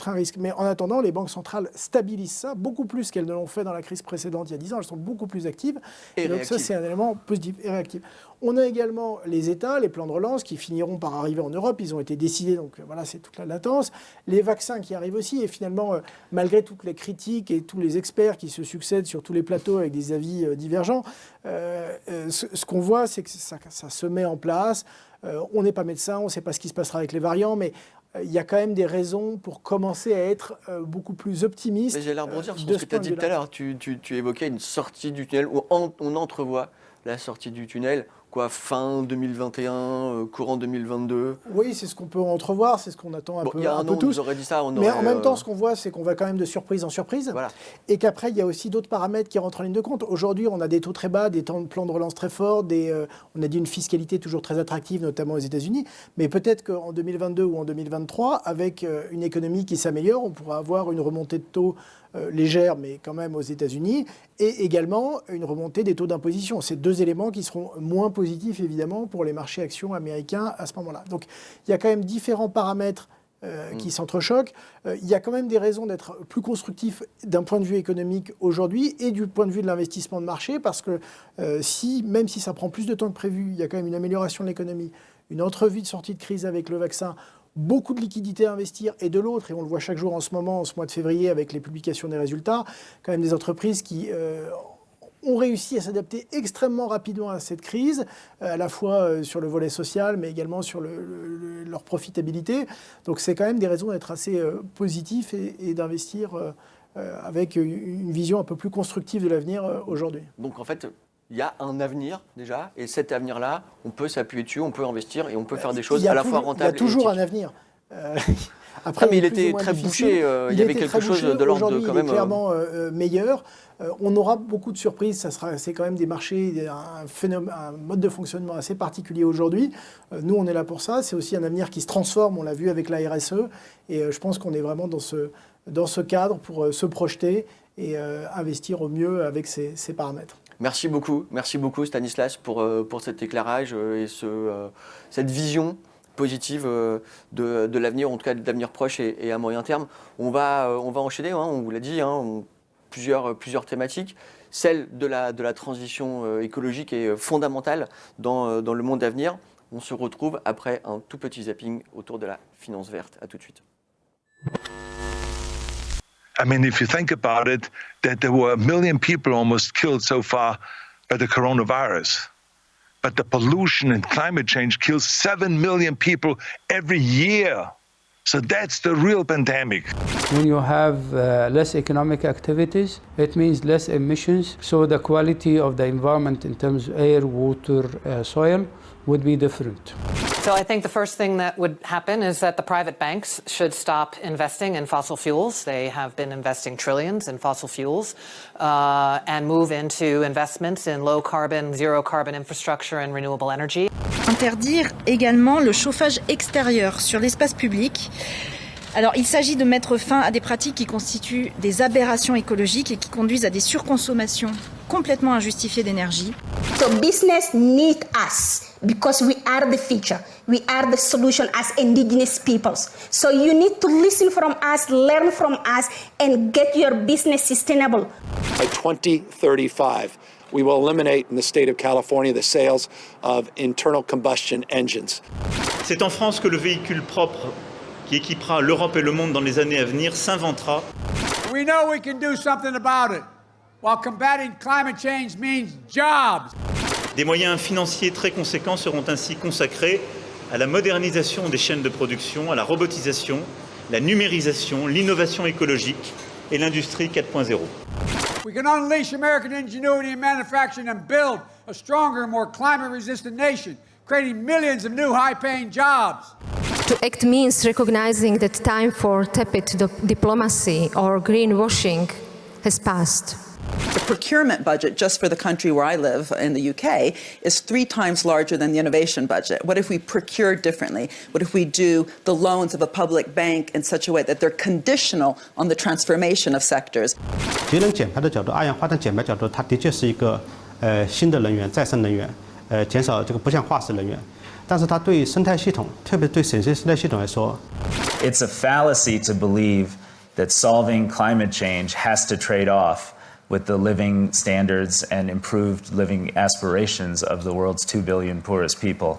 S15: un risque. Mais en attendant, les banques centrales stabilisent ça, beaucoup plus qu'elles ne l'ont fait dans la crise précédente il y a 10 ans, elles sont beaucoup plus actives, et donc ça c'est un élément positif et réactif. On a également les États, les plans de relance qui finiront par arriver en Europe, ils ont été décidés, donc voilà, c'est toute la latence. Les vaccins qui arrivent aussi, et finalement, malgré toutes les critiques et tous les experts qui se succèdent sur tous les plateaux avec des avis divergents, ce qu'on voit, c'est que ça se met en place. On n'est pas médecin, on ne sait pas ce qui se passera avec les variants, mais il y a quand même des raisons pour commencer à être beaucoup plus optimiste.
S5: Mais j'ai l'air de rebondir sur ce que tu as dit tout à l'heure. Tu évoquais une sortie du tunnel, où on entrevoit la sortie du tunnel. Quoi, fin 2021, courant 2022?
S15: Oui, c'est ce qu'on peut entrevoir, c'est ce qu'on attend un peu,
S5: il y a un an,
S15: tous.
S5: Vous aurez dit ça,
S15: mais en même temps, ce qu'on voit, c'est qu'on va quand même de surprise en surprise. Voilà. Et qu'après, il y a aussi d'autres paramètres qui rentrent en ligne de compte. Aujourd'hui, on a des taux très bas, des plans de relance très forts, on a dit une fiscalité toujours très attractive, notamment aux États-Unis. Mais peut-être qu'en 2022 ou en 2023, avec une économie qui s'améliore, on pourra avoir une remontée de taux légère, mais quand même aux États-Unis, et également une remontée des taux d'imposition. C'est deux éléments qui seront moins positifs, évidemment, pour les marchés actions américains à ce moment-là. Donc, il y a quand même différents paramètres qui s'entrechoquent. Il y a quand même des raisons d'être plus constructif d'un point de vue économique aujourd'hui et du point de vue de l'investissement de marché, parce que même si ça prend plus de temps que prévu, il y a quand même une amélioration de l'économie, une entrevue de sortie de crise avec le vaccin, beaucoup de liquidités à investir, et de l'autre, et on le voit chaque jour en ce moment, en ce mois de février, avec les publications des résultats, quand même des entreprises qui ont réussi à s'adapter extrêmement rapidement à cette crise, à la fois sur le volet social, mais également sur leur profitabilité. Donc c'est quand même des raisons d'être assez positif et d'investir avec une vision un peu plus constructive de l'avenir aujourd'hui.
S5: Donc en fait, il y a un avenir déjà, et cet avenir-là, on peut s'appuyer dessus, on peut investir et on peut faire des choses à la fois rentables.
S15: Il y a toujours un avenir.
S5: Après, mais il était très bouché, il y avait quelque chose de l'ordre de quand même.
S15: Il est clairement meilleur. On aura beaucoup de surprises, c'est quand même des marchés, un mode de fonctionnement assez particulier aujourd'hui. Nous, on est là pour ça. C'est aussi un avenir qui se transforme, on l'a vu avec la RSE, et je pense qu'on est vraiment dans ce cadre pour se projeter et investir au mieux avec ces paramètres.
S5: Merci beaucoup Stanislas pour cet éclairage et cette vision positive de l'avenir, en tout cas de l'avenir proche et à moyen terme. On va enchaîner, on vous l'a dit, plusieurs thématiques. Celle de la transition écologique est fondamentale dans le monde à venir. On se retrouve après un tout petit zapping autour de la finance verte. À tout de suite.
S17: I mean, if you think about it, that there were 1 million people almost killed so far by the coronavirus. But the pollution and climate change kills 7 million people every year. So that's the real pandemic.
S18: When you have less economic activities, it means less emissions. So the quality of the environment in terms of air, water, soil would be different.
S19: So I think the first thing that would happen is that the private banks should stop investing in fossil fuels. They have been investing trillions in fossil fuels and move into investments in low carbon, zero carbon infrastructure and renewable energy.
S20: Interdire également le chauffage extérieur sur l'espace public. Alors, il s'agit de mettre fin à des pratiques qui constituent des aberrations écologiques et qui conduisent à des surconsommations complètement injustifiées d'énergie.
S21: So business need us because we are the future. We are the solution as indigenous peoples. So you need to listen from us, learn from us, and get your business sustainable.
S22: By 2035, we will eliminate in the state of California the sales of internal combustion engines.
S12: C'est en France que le véhicule propre qui équipera l'Europe et le monde dans les années à venir s'inventera.
S23: We know we can do something about it. While combating climate change means jobs.
S12: Des moyens financiers très conséquents seront ainsi consacrés à la modernisation des chaînes de production, à la robotisation, la numérisation, l'innovation écologique et l'industrie 4.0.
S23: We can unleash American ingenuity in manufacturing and build a stronger, more climate-resistant nation, creating millions of new high-paying jobs.
S1: To act means recognizing that time for tepid diplomacy or greenwashing has passed.
S2: The procurement budget just for the country where I live in the UK is 3 times larger than the innovation budget. What if we procure differently? What if we do the loans of a public bank in such a way that they're conditional on the transformation of sectors?
S4: 节能减排的角度，二氧化碳减排角度，它的确是一个新的能源、再生能源，减少这个不像化石能源。但是它对生态系统，特别对省市生态系统来说
S24: ，It's a fallacy to believe that solving climate change has to trade off with the living standards and improved living aspirations of the world's 2 billion poorest people.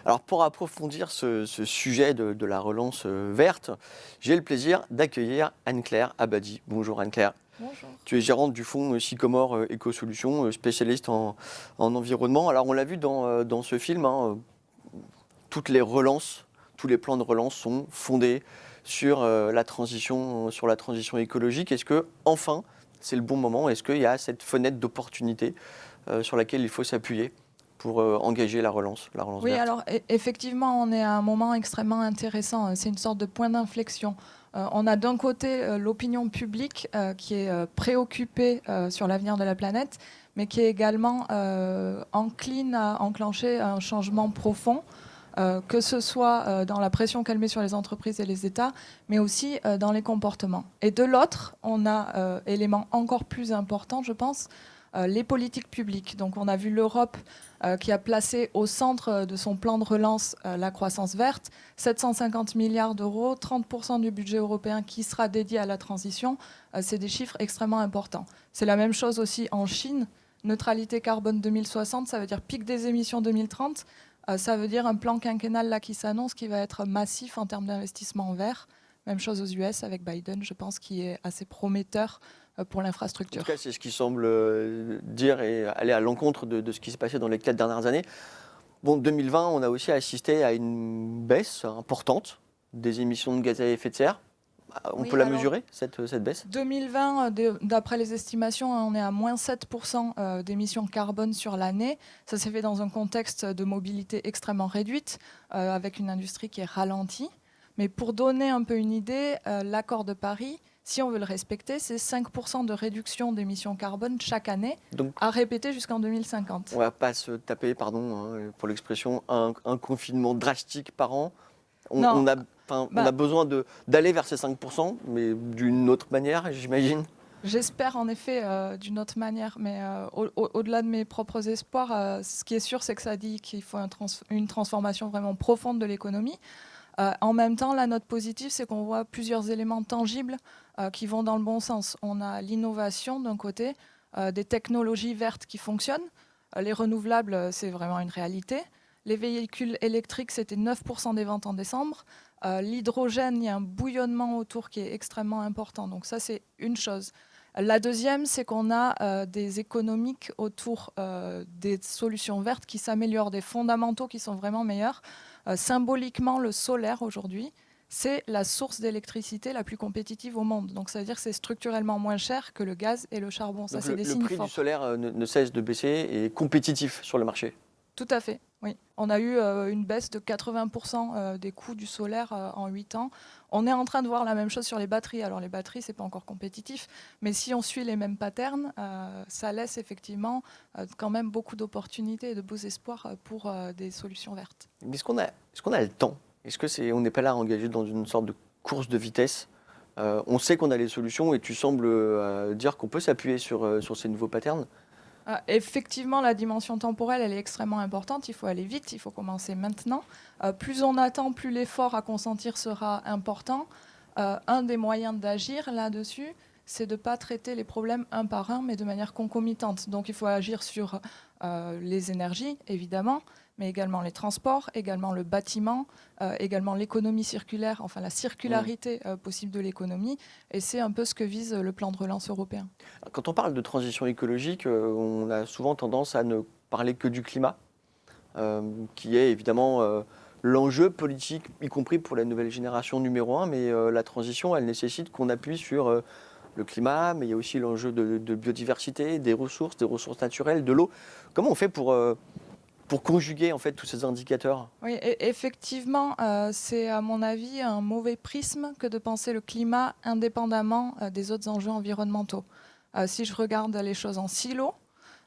S5: Alors pour approfondir ce sujet de la relance verte, j'ai le plaisir d'accueillir Anne-Claire Abadi. Bonjour Anne-Claire.
S25: Bonjour.
S5: Tu es gérante du fonds Sycomore Éco-Solutions, spécialiste en environnement. Alors on l'a vu dans ce film, hein, toutes les relances, tous les plans de relance sont fondés sur la transition écologique. Est-ce que enfin c'est le bon moment? Est-ce qu'il y a cette fenêtre d'opportunité sur laquelle il faut s'appuyer pour engager la relance
S25: Oui,
S5: verte?
S25: alors effectivement, on est à un moment extrêmement intéressant. C'est une sorte de point d'inflexion. On a d'un côté l'opinion publique qui est préoccupée sur l'avenir de la planète, mais qui est également encline à enclencher un changement profond, que ce soit dans la pression qu'elle met sur les entreprises et les États, mais aussi dans les comportements. Et de l'autre, on a élément encore plus important, je pense, les politiques publiques. Donc on a vu l'Europe qui a placé au centre de son plan de relance la croissance verte, 750 milliards d'euros, 30% du budget européen qui sera dédié à la transition. C'est des chiffres extrêmement importants. C'est la même chose aussi en Chine. Neutralité carbone 2060, ça veut dire pic des émissions 2030. Ça veut dire un plan quinquennal là qui s'annonce, qui va être massif en termes d'investissement vert. Même chose aux US avec Biden, je pense, qui est assez prometteur pour l'infrastructure.
S5: En tout cas, c'est ce qui semble dire et aller à l'encontre de ce qui s'est passé dans les 4 dernières années. Bon, 2020, on a aussi assisté à une baisse importante des émissions de gaz à effet de serre. On peut la mesurer, cette baisse?
S25: 2020, d'après les estimations, on est à moins 7% d'émissions carbone sur l'année. Ça s'est fait dans un contexte de mobilité extrêmement réduite, avec une industrie qui est ralentie. Mais pour donner un peu une idée, l'accord de Paris, si on veut le respecter, c'est 5% de réduction d'émissions carbone chaque année, donc, à répéter jusqu'en 2050.
S5: On ne va pas se taper, pardon pour l'expression, un confinement drastique par an. On a besoin d'aller vers ces 5%, mais d'une autre manière, j'imagine.
S25: J'espère en effet d'une autre manière, mais au-delà de mes propres espoirs, ce qui est sûr, c'est que ça dit qu'il faut une transformation vraiment profonde de l'économie. En même temps, la note positive, c'est qu'on voit plusieurs éléments tangibles qui vont dans le bon sens. On a l'innovation d'un côté, des technologies vertes qui fonctionnent. Les renouvelables, c'est vraiment une réalité. Les véhicules électriques, c'était 9% des ventes en décembre. L'hydrogène, il y a un bouillonnement autour qui est extrêmement important. Donc ça, c'est une chose. La deuxième, c'est qu'on a des économiques autour des solutions vertes qui s'améliorent, des fondamentaux qui sont vraiment meilleurs. Symboliquement, le solaire aujourd'hui, c'est la source d'électricité la plus compétitive au monde. Donc ça veut dire que c'est structurellement moins cher que le gaz et le charbon. Ça, c'est des signes forts.
S5: Le prix du solaire ne cesse de baisser et est compétitif sur le marché.
S25: Tout à fait, oui. On a eu une baisse de 80% des coûts du solaire en 8 ans. On est en train de voir la même chose sur les batteries. Alors les batteries, ce n'est pas encore compétitif, mais si on suit les mêmes patterns, ça laisse effectivement quand même beaucoup d'opportunités et de beaux espoirs pour des solutions vertes.
S5: Mais est-ce qu'on a le temps? Est-ce qu'on n'est pas là engagé dans une sorte de course de vitesse? On sait qu'on a les solutions et tu sembles dire qu'on peut s'appuyer sur ces nouveaux patterns.
S25: Effectivement, la dimension temporelle, elle est extrêmement importante. Il faut aller vite, il faut commencer maintenant. Plus on attend, plus l'effort à consentir sera important. Un des moyens d'agir là-dessus, c'est de ne pas traiter les problèmes un par un, mais de manière concomitante. Donc il faut agir sur les énergies, évidemment, mais également les transports, également le bâtiment, également l'économie circulaire, enfin la circularité possible de l'économie. Et c'est un peu ce que vise le plan de relance européen.
S5: Quand on parle de transition écologique, on a souvent tendance à ne parler que du climat, qui est évidemment l'enjeu politique, y compris pour la nouvelle génération numéro 1, mais la transition, elle nécessite qu'on appuie sur le climat, mais il y a aussi l'enjeu de biodiversité, des ressources naturelles, de l'eau. Comment on fait pour conjuguer en fait tous ces indicateurs?
S25: Oui, effectivement, c'est à mon avis un mauvais prisme que de penser le climat indépendamment des autres enjeux environnementaux. Si je regarde les choses en silo,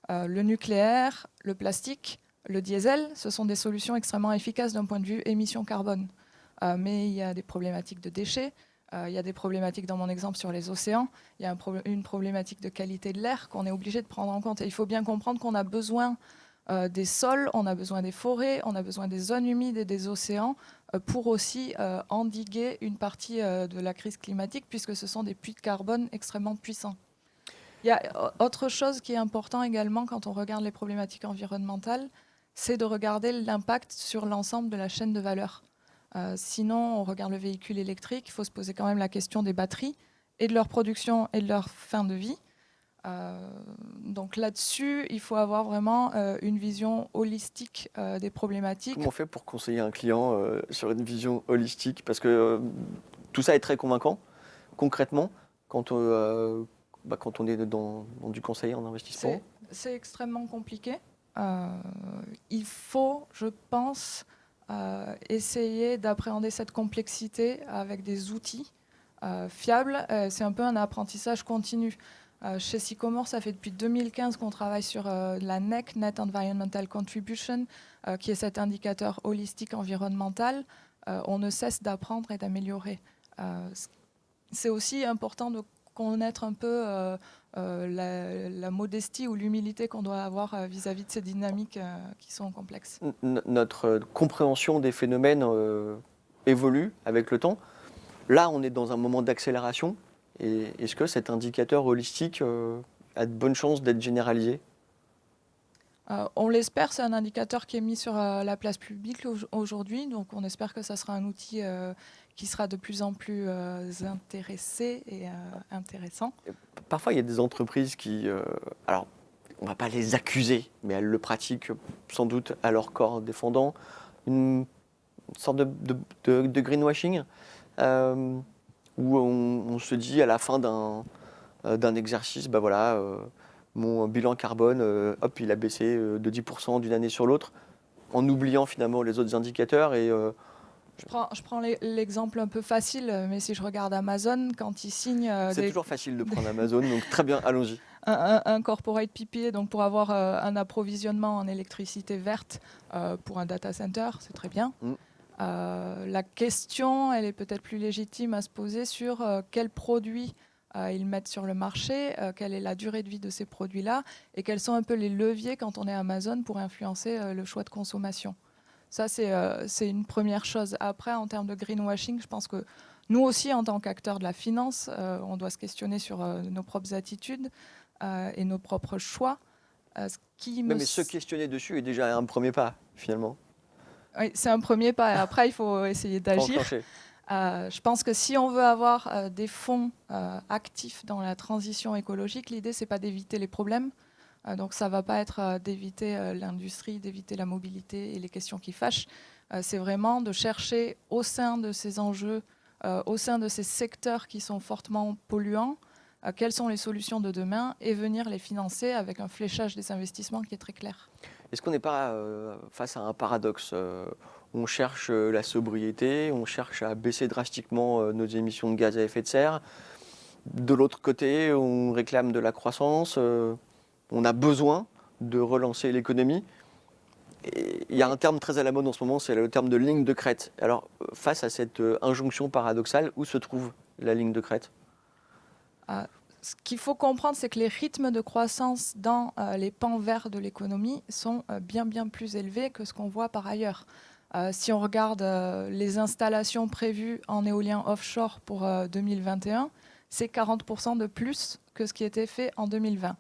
S25: le nucléaire, le plastique, le diesel, ce sont des solutions extrêmement efficaces d'un point de vue émissions carbone. Mais il y a des problématiques de déchets, il y a des problématiques dans mon exemple sur les océans, il y a une problématique de qualité de l'air qu'on est obligé de prendre en compte. Et il faut bien comprendre qu'on a besoin des sols, on a besoin des forêts, on a besoin des zones humides et des océans pour aussi endiguer une partie de la crise climatique, puisque ce sont des puits de carbone extrêmement puissants. Il y a autre chose qui est important également quand on regarde les problématiques environnementales, c'est de regarder l'impact sur l'ensemble de la chaîne de valeur. Sinon, on regarde le véhicule électrique, il faut se poser quand même la question des batteries et de leur production et de leur fin de vie. Donc là-dessus, il faut avoir vraiment une vision holistique des problématiques.
S5: Comment on fait pour conseiller un client sur une vision holistique? Parce que tout ça est très convaincant, concrètement, quand on est dans du conseil en investissement.
S25: C'est extrêmement compliqué. Il faut, je pense, essayer d'appréhender cette complexité avec des outils fiables. C'est un peu un apprentissage continu. Chez Sycomore, ça fait depuis 2015 qu'on travaille sur la NEC, Net Environmental Contribution, qui est cet indicateur holistique environnemental. On ne cesse d'apprendre et d'améliorer. C'est aussi important de connaître un peu la modestie ou l'humilité qu'on doit avoir vis-à-vis de ces dynamiques qui sont complexes.
S5: Notre compréhension des phénomènes évolue avec le temps. Là, on est dans un moment d'accélération. Et est-ce que cet indicateur holistique a de bonnes chances d'être généralisé?
S25: On l'espère, c'est un indicateur qui est mis sur la place publique aujourd'hui, donc on espère que ça sera un outil qui sera de plus en plus intéressé et intéressant.
S5: Parfois, il y a des entreprises qui, alors on ne va pas les accuser, mais elles le pratiquent sans doute à leur corps défendant, une sorte de greenwashing, où on se dit à la fin d'un exercice, mon bilan carbone, hop, il a baissé de 10% d'une année sur l'autre, en oubliant finalement les autres indicateurs. Et,
S25: je prends l'exemple un peu facile, mais si je regarde Amazon, quand ils signent...
S5: c'est toujours facile de prendre Amazon, donc très bien, allons-y.
S25: Un corporate PPA, donc pour avoir un approvisionnement en électricité verte pour un data center, c'est très bien. La question, elle est peut-être plus légitime à se poser sur quels produits ils mettent sur le marché, quelle est la durée de vie de ces produits-là et quels sont un peu les leviers quand on est Amazon pour influencer le choix de consommation. Ça, c'est une première chose. Après, en termes de greenwashing, je pense que nous aussi, en tant qu'acteurs de la finance, on doit se questionner sur nos propres attitudes et nos propres choix.
S5: Mais se questionner dessus est déjà un premier pas, finalement.
S25: Oui, c'est un premier pas. Et après, il faut essayer d'agir. Je pense que si on veut avoir des fonds actifs dans la transition écologique, l'idée, c'est pas d'éviter les problèmes. Donc, ça va pas être d'éviter l'industrie, d'éviter la mobilité et les questions qui fâchent. C'est vraiment de chercher au sein de ces enjeux, au sein de ces secteurs qui sont fortement polluants, quelles sont les solutions de demain et venir les financer avec un fléchage des investissements qui est très clair.
S5: Est-ce qu'on n'est pas face à un paradoxe? On cherche la sobriété, on cherche à baisser drastiquement nos émissions de gaz à effet de serre. De l'autre côté, on réclame de la croissance, on a besoin de relancer l'économie. Et il y a un terme très à la mode en ce moment, c'est le terme de ligne de crête. Alors, face à cette injonction paradoxale, où se trouve la ligne de crête?
S25: Ce qu'il faut comprendre, c'est que les rythmes de croissance dans les pans verts de l'économie sont bien plus élevés que ce qu'on voit par ailleurs. Si on regarde les installations prévues en éolien offshore pour 2021, c'est 40% de plus que ce qui était fait en 2020.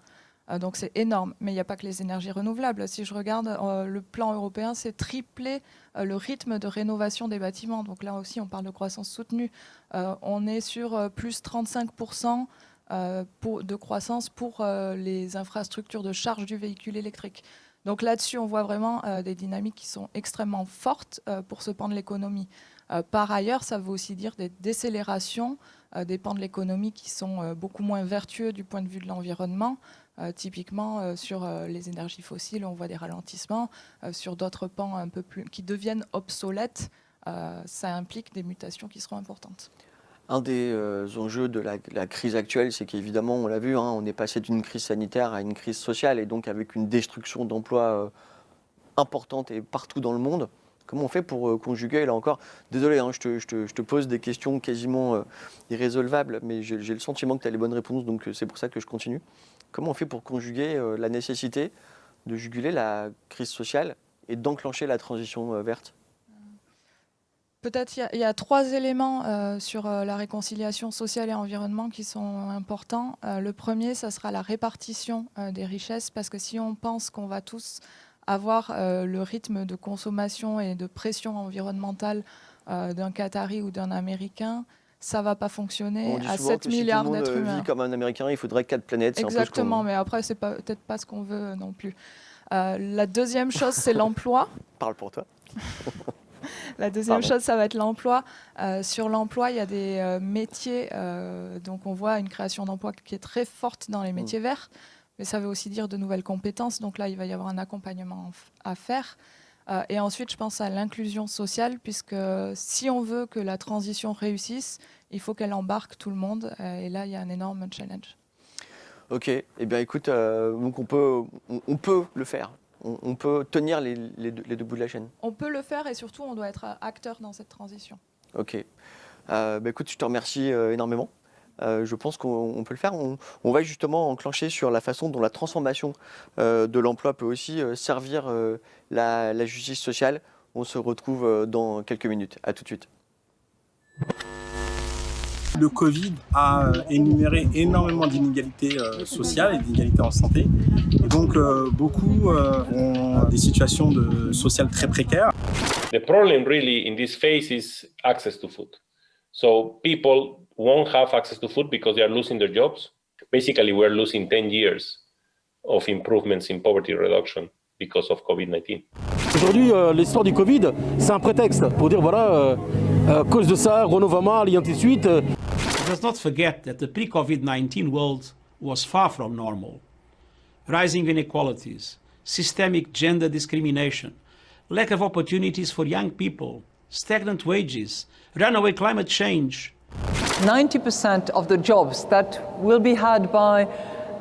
S25: Donc c'est énorme, mais il n'y a pas que les énergies renouvelables. Si je regarde le plan européen, c'est tripler le rythme de rénovation des bâtiments. Donc là aussi, on parle de croissance soutenue. On est sur plus 35% de croissance pour les infrastructures de charge du véhicule électrique. Donc là-dessus, on voit vraiment des dynamiques qui sont extrêmement fortes pour ce pan de l'économie. Par ailleurs, ça veut aussi dire des décélérations des pans de l'économie qui sont beaucoup moins vertueux du point de vue de l'environnement. Typiquement, sur les énergies fossiles, on voit des ralentissements. Sur d'autres pans un peu plus qui deviennent obsolètes, ça implique des mutations qui seront importantes.
S5: Un des enjeux de la crise actuelle, c'est qu'évidemment, on l'a vu, on est passé d'une crise sanitaire à une crise sociale, et donc avec une destruction d'emplois importante et partout dans le monde. Comment on fait pour conjuguer, là encore, désolé, je te pose des questions quasiment irrésolvables, mais j'ai le sentiment que tu as les bonnes réponses, donc c'est pour ça que je continue. Comment on fait pour conjuguer la nécessité de juguler la crise sociale et d'enclencher la transition verte ?
S25: Peut-être il y a 3 éléments sur la réconciliation sociale et environnement qui sont importants. Le premier, ça sera la répartition des richesses, parce que si on pense qu'on va tous avoir le rythme de consommation et de pression environnementale d'un Qatari ou d'un Américain, ça ne va pas fonctionner à 7 milliards d'êtres humains. Si tout le monde vit comme
S5: un Américain, il faudrait 4 planètes.
S25: Exactement, mais après, ce n'est peut-être pas ce qu'on veut non plus. La deuxième chose, c'est l'emploi.
S5: Parle pour toi.
S25: La deuxième chose, ça va être l'emploi. Sur l'emploi, il y a des métiers, donc on voit une création d'emplois qui est très forte dans les métiers verts, mais ça veut aussi dire de nouvelles compétences. Donc là, il va y avoir un accompagnement à faire. Et ensuite, je pense à l'inclusion sociale, puisque si on veut que la transition réussisse, il faut qu'elle embarque tout le monde. Et là, il y a un énorme challenge.
S5: Ok, eh bien écoute, donc on peut le faire. On peut tenir les deux bouts de la chaîne.
S25: On peut le faire, et surtout, on doit être acteur dans cette transition.
S5: Ok. Écoute, je te remercie énormément. Je pense qu'on peut le faire. On va justement enclencher sur la façon dont la transformation de l'emploi peut aussi servir la justice sociale. On se retrouve dans quelques minutes. À tout de suite.
S3: Le Covid a énuméré énormément d'inégalités sociales et d'inégalités en santé. Et donc, beaucoup ont des situations sociales très précaires.
S6: The problem really in this phase is access to food. So people won't have access to food because they are losing their jobs. Basically, we're losing 10 years of improvements in poverty reduction because of COVID-19.
S7: Aujourd'hui, l'histoire du Covid, c'est un prétexte pour dire voilà, à cause de ça, renouvellement, et ainsi de suite.
S8: Let's not forget that the pre-COVID-19 world was far from normal. Rising inequalities, systemic gender discrimination, lack of opportunities for young people, stagnant wages, runaway climate change.
S10: 90% of the jobs that will be had by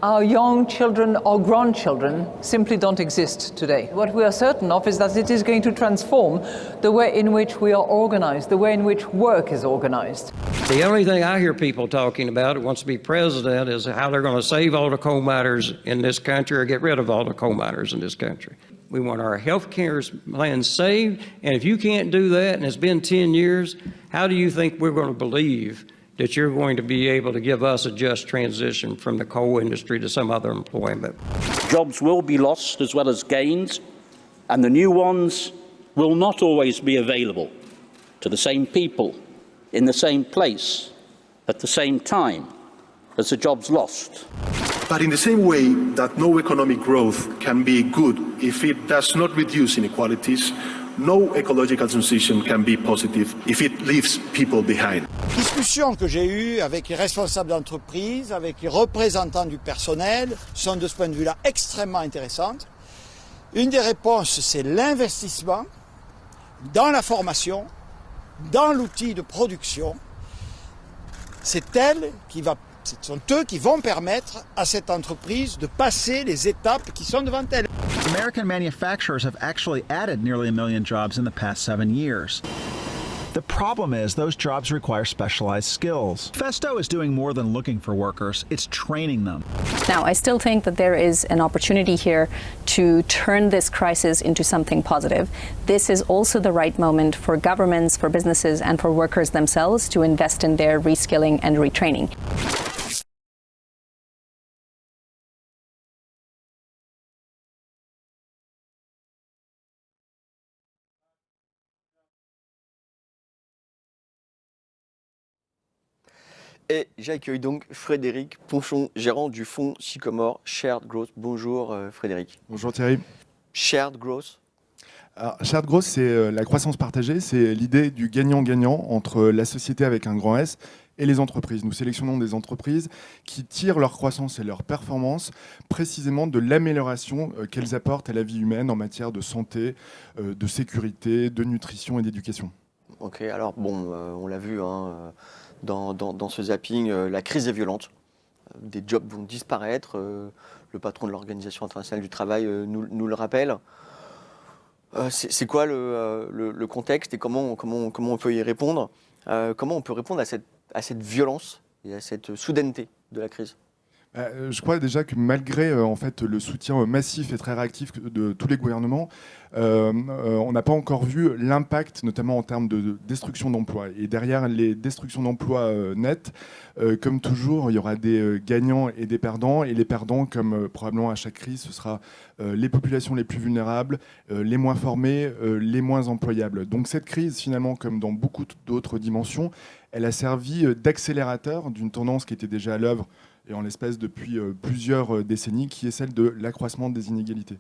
S10: our young children or grandchildren simply don't exist today. What we are certain of is that it is going to transform the way in which we are organized, the way in which work is organized.
S26: The only thing I hear people talking about who wants to be president is how they're going to save all the coal miners in this country or get rid of all the coal miners in this country. We want our health care plans saved, and if you can't do that, and it's been 10 years, how do you think we're going to believe that you're going to be able to give us a just transition from the coal industry to some other employment?
S27: Jobs will be lost as well as gains, and the new ones will not always be available to the same people in the same place at the same time as the jobs lost.
S28: But in the same way that no economic growth can be good if it does not reduce inequalities, no ecological transition can be positive if it leaves people behind.
S29: Discussions que j'ai eues avec les responsables d'entreprise, avec les représentants du personnel, sont de ce point de vue-là extrêmement intéressantes. Une des réponses, c'est l'investissement dans la formation, dans l'outil de production. Ce sont eux qui vont permettre à cette entreprise de passer les étapes qui sont devant elle.
S30: American manufacturers have actually added nearly 1 million jobs in the past 7 years. The problem is those jobs require specialized skills. Festo is doing more than looking for workers, it's training them.
S31: Now, I still think that there is an opportunity here to turn this crisis into something positive. This is also the right moment for governments, for businesses, and for workers themselves to invest in their reskilling and retraining.
S5: Et j'accueille donc Frédéric Ponchon, gérant du fonds Sycomore Shared Growth. Bonjour Frédéric.
S9: Bonjour Thierry.
S5: Shared Growth.
S9: Alors, Shared Growth, c'est la croissance partagée, c'est l'idée du gagnant-gagnant entre la société avec un grand S et les entreprises. Nous sélectionnons des entreprises qui tirent leur croissance et leur performance précisément de l'amélioration qu'elles apportent à la vie humaine en matière de santé, de sécurité, de nutrition et d'éducation.
S5: Ok, alors bon, on l'a vu dans ce zapping, la crise est violente. Des jobs vont disparaître. Le patron de l'Organisation internationale du travail nous le rappelle. C'est quoi le contexte et comment on peut y répondre? Comment on peut répondre à cette violence et à cette soudaineté de la crise?
S9: Je crois déjà que malgré en fait, le soutien massif et très réactif de tous les gouvernements, on n'a pas encore vu l'impact, notamment en termes de destruction d'emplois. Et derrière les destructions d'emplois nettes, comme toujours, il y aura des gagnants et des perdants. Et les perdants, comme probablement à chaque crise, ce sera les populations les plus vulnérables, les moins formées, les moins employables. Donc cette crise, finalement, comme dans beaucoup d'autres dimensions, elle a servi d'accélérateur d'une tendance qui était déjà à l'œuvre et en l'espèce depuis plusieurs décennies, qui est celle de l'accroissement des inégalités.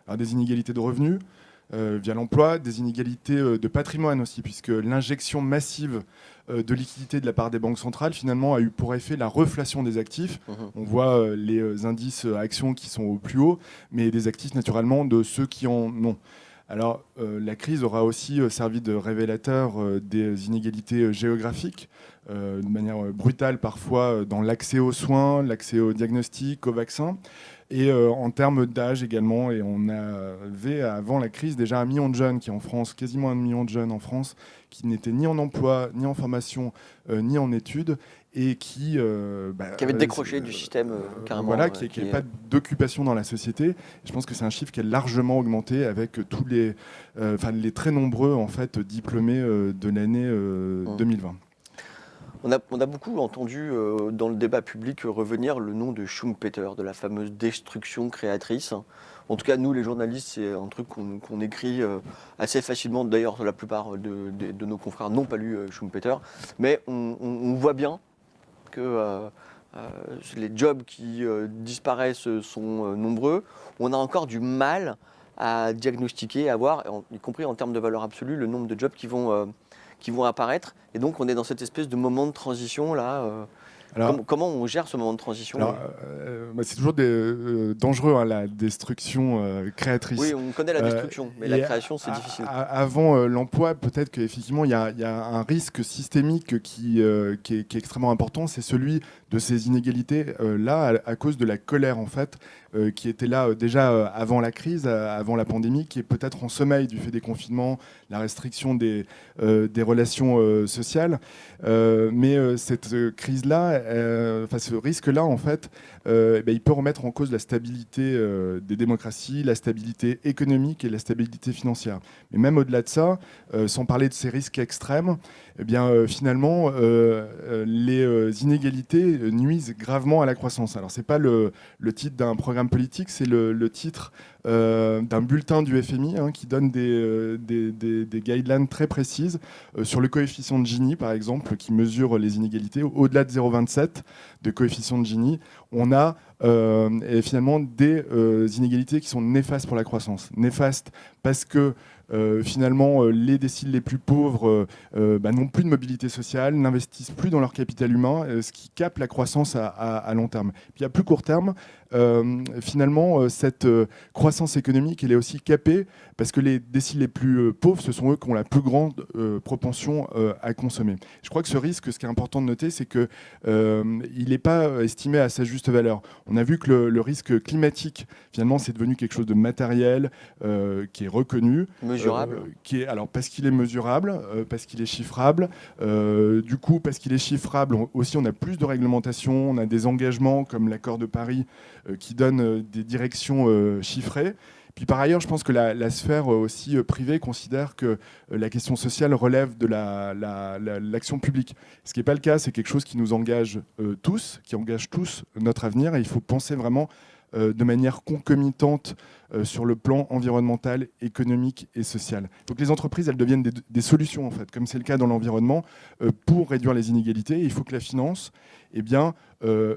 S9: Alors, des inégalités de revenus via l'emploi, des inégalités de patrimoine aussi, puisque l'injection massive de liquidités de la part des banques centrales, finalement, a eu pour effet la reflation des actifs. On voit les indices actions qui sont au plus haut, mais des actifs, naturellement, de ceux qui en ont. Alors, la crise aura aussi servi de révélateur des inégalités géographiques, de manière brutale parfois dans l'accès aux soins, l'accès aux diagnostics, aux vaccins, et en termes d'âge également. Et on avait avant la crise déjà 1 million de jeunes qui en France, quasiment 1 million de jeunes en France, qui n'étaient ni en emploi, ni en formation, ni en études, et qui
S5: avaient décroché du système carrément.
S9: Voilà, qui n'avaient pas d'occupation dans la société. Je pense que c'est un chiffre qui a largement augmenté avec tous les très nombreux en fait, diplômés de l'année 2020.
S5: On a beaucoup entendu dans le débat public revenir le nom de Schumpeter, de la fameuse destruction créatrice. En tout cas, nous, les journalistes, c'est un truc qu'on écrit assez facilement. D'ailleurs, la plupart de nos confrères n'ont pas lu Schumpeter. Mais on voit bien que les jobs qui disparaissent sont nombreux. On a encore du mal à diagnostiquer, à voir, y compris en termes de valeur absolue, le nombre de jobs qui vont apparaître. Et donc, on est dans cette espèce de moment de transition là. Comment on gère ce moment de transition?
S9: C'est toujours dangereux, la destruction créatrice.
S5: Oui, on connaît la destruction, mais la création, c'est difficile.
S9: Avant l'emploi, peut-être qu'effectivement, il y a un risque systémique qui est extrêmement important, c'est celui de ces inégalités là, à cause de la colère, en fait, qui était là déjà avant la crise, avant la pandémie, qui est peut-être en sommeil du fait des confinements, la restriction des relations sociales. Mais cette crise-là, ce risque-là, en fait, il peut remettre en cause la stabilité des démocraties, la stabilité économique et la stabilité financière. Mais même au-delà de ça, sans parler de ces risques extrêmes, finalement, les inégalités nuisent gravement à la croissance. Alors, c'est pas le titre d'un programme politique, c'est le titre d'un bulletin du FMI qui donne des guidelines très précises sur le coefficient de Gini, par exemple, qui mesure les inégalités. Au-delà de 0,27 de coefficient de Gini, on a finalement des inégalités qui sont néfastes pour la croissance. Néfastes parce que finalement, les déciles les plus pauvres n'ont plus de mobilité sociale, n'investissent plus dans leur capital humain, ce qui capte la croissance à long terme. Puis à plus court terme, finalement, cette croissance économique, elle est aussi capée parce que les déciles les plus pauvres, ce sont eux qui ont la plus grande propension à consommer. Je crois que ce risque, ce qui est important de noter, c'est qu'il n'est pas estimé à sa juste valeur. On a vu que le risque climatique, finalement, c'est devenu quelque chose de matériel, qui est reconnu.
S5: Mesurable.
S9: Alors, parce qu'il est mesurable, parce qu'il est chiffrable. Du coup, parce qu'il est chiffrable, aussi, on a plus de réglementation, on a des engagements comme l'accord de Paris qui donnent des directions chiffrées. Puis par ailleurs, je pense que la sphère aussi privée considère que la question sociale relève de l'action publique. Ce qui n'est pas le cas, c'est quelque chose qui nous engage tous, qui engage tous notre avenir. Et il faut penser vraiment de manière concomitante sur le plan environnemental, économique et social. Donc les entreprises, elles deviennent des solutions, en fait, comme c'est le cas dans l'environnement, pour réduire les inégalités. Il faut que la finance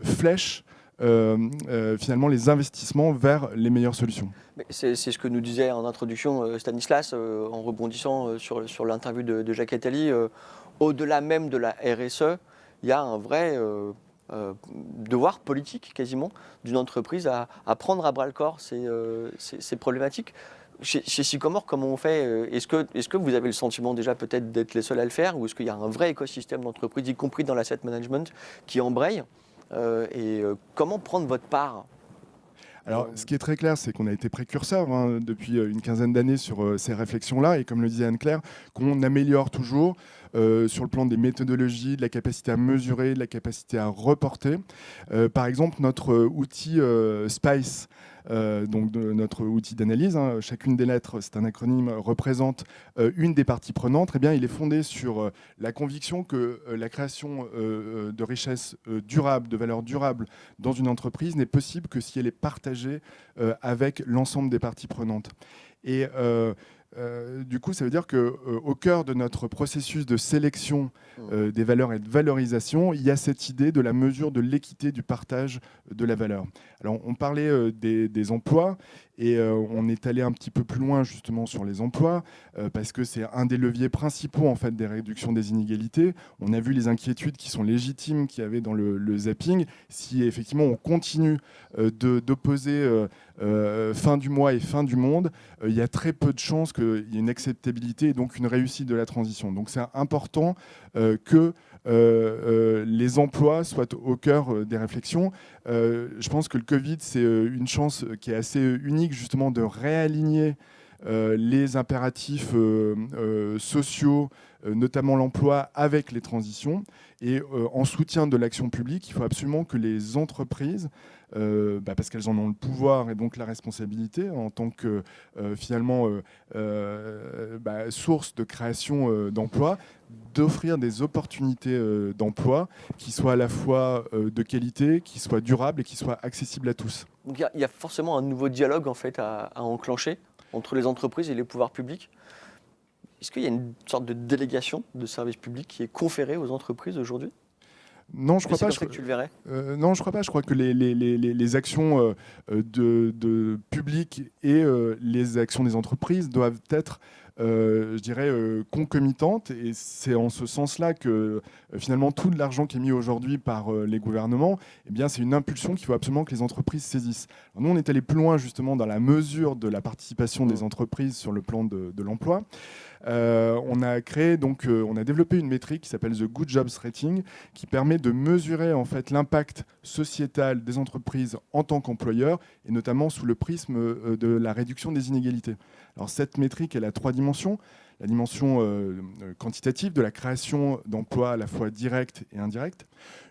S9: flèche finalement les investissements vers les meilleures solutions.
S5: C'est ce que nous disait en introduction Stanislas, en rebondissant sur l'interview de Jacques Attali. Au-delà même de la RSE, il y a un vrai devoir politique quasiment d'une entreprise à prendre à bras-le-corps ces problématiques. Chez Sycomore, comment on fait? Est-ce que vous avez le sentiment déjà peut-être d'être les seuls à le faire, ou est-ce qu'il y a un vrai écosystème d'entreprises, y compris dans l'asset management, qui embraye comment prendre votre part?
S9: Alors, ce qui est très clair, c'est qu'on a été précurseur depuis une quinzaine d'années sur ces réflexions-là, et comme le disait Anne-Claire, qu'on améliore toujours sur le plan des méthodologies, de la capacité à mesurer, de la capacité à reporter. Par exemple, notre outil SPICE, donc notre outil d'analyse, chacune des lettres, c'est un acronyme, représente une des parties prenantes. Eh bien, il est fondé sur la conviction que la création de richesses durables, de valeurs durables dans une entreprise n'est possible que si elle est partagée avec l'ensemble des parties prenantes. Et du coup, ça veut dire qu'au cœur de notre processus de sélection des valeurs et de valorisation, il y a cette idée de la mesure de l'équité du partage de la valeur. Alors, on parlait des emplois, et on est allé un petit peu plus loin justement sur les emplois, parce que c'est un des leviers principaux en fait des réductions des inégalités. On a vu les inquiétudes qui sont légitimes qu'il y avait dans le zapping. Si effectivement on continue d'opposer fin du mois et fin du monde, il y a très peu de chances qu'il y ait une acceptabilité et donc une réussite de la transition. Donc c'est important que les emplois soient au cœur des réflexions. Je pense que le Covid, c'est une chance qui est assez unique justement de réaligner les impératifs sociaux, notamment l'emploi, avec les transitions. Et en soutien de l'action publique, il faut absolument que les entreprises, parce qu'elles en ont le pouvoir et donc la responsabilité en tant que finalement source de création d'emplois, d'offrir des opportunités d'emploi qui soient à la fois de qualité, qui soient durables et qui soient accessibles à tous.
S5: Donc il y a forcément un nouveau dialogue en fait à enclencher entre les entreprises et les pouvoirs publics. Est-ce qu'il y a une sorte de délégation de service public qui est conférée aux entreprises aujourd'hui?
S9: Non, je crois pas.
S5: C'est comme ça que tu le verrais?
S9: Non, je crois pas. Je crois que les actions de public et les actions des entreprises doivent être, je dirais, concomitantes. Et c'est en ce sens-là que finalement tout l'argent qui est mis aujourd'hui par les gouvernements, eh bien, c'est une impulsion qu'il faut absolument que les entreprises saisissent. Alors, nous, on est allé plus loin justement dans la mesure de la participation des entreprises sur le plan de l'emploi. On a créé on a développé une métrique qui s'appelle The Good Jobs Rating, qui permet de mesurer en fait l'impact sociétal des entreprises en tant qu'employeurs, et notamment sous le prisme de la réduction des inégalités. Alors cette métrique, elle a 3 dimensions. La dimension quantitative de la création d'emplois à la fois directs et indirects.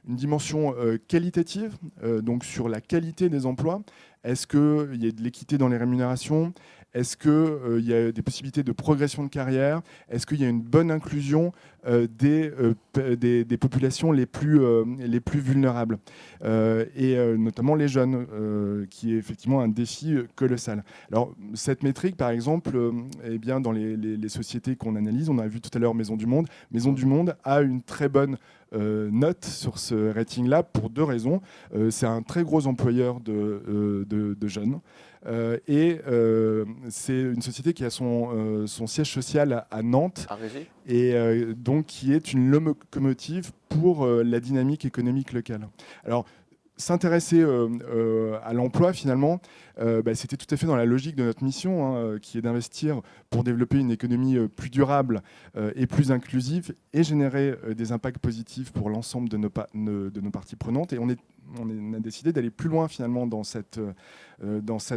S9: Une dimension qualitative, donc sur la qualité des emplois. Est-ce qu'il y a de l'équité dans les rémunérations ? Est-ce qu'il y a des possibilités de progression de carrière? Est-ce qu'il y a une bonne inclusion des populations les plus vulnérables, et notamment les jeunes, qui est effectivement un défi colossal. Alors, cette métrique, par exemple, eh bien, dans les sociétés qu'on analyse, on a vu tout à l'heure Maison du Monde. Maison du Monde a une très bonne note sur ce rating-là pour 2 raisons. C'est un très gros employeur de jeunes. Et c'est une société qui a son siège social à Nantes, et donc qui est une locomotive pour la dynamique économique locale. Alors, s'intéresser à l'emploi, finalement, c'était tout à fait dans la logique de notre mission, qui est d'investir pour développer une économie plus durable et plus inclusive, et générer des impacts positifs pour l'ensemble de nos parties prenantes. Et on a décidé d'aller plus loin finalement dans cette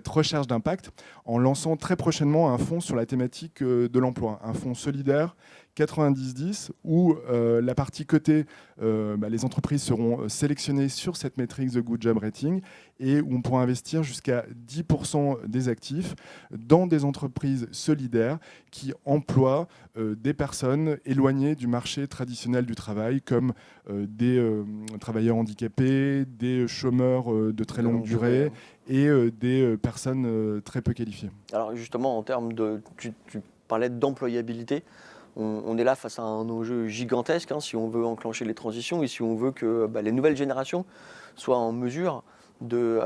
S9: recherche d'impact, en lançant très prochainement un fonds sur la thématique de l'emploi, un fonds solidaire 90-10, où la partie cotée, les entreprises seront sélectionnées sur cette métrique The Good Job Rating, et où on pourra investir jusqu'à 10% des actifs dans des entreprises solidaires qui emploient des personnes éloignées du marché traditionnel du travail, comme des travailleurs handicapés, des chômeurs de très longue durée et des personnes très peu qualifiées.
S5: Alors justement, en termes de... Tu parlais d'employabilité. On est là face à un enjeu gigantesque si on veut enclencher les transitions et si on veut que les nouvelles générations soient en mesure de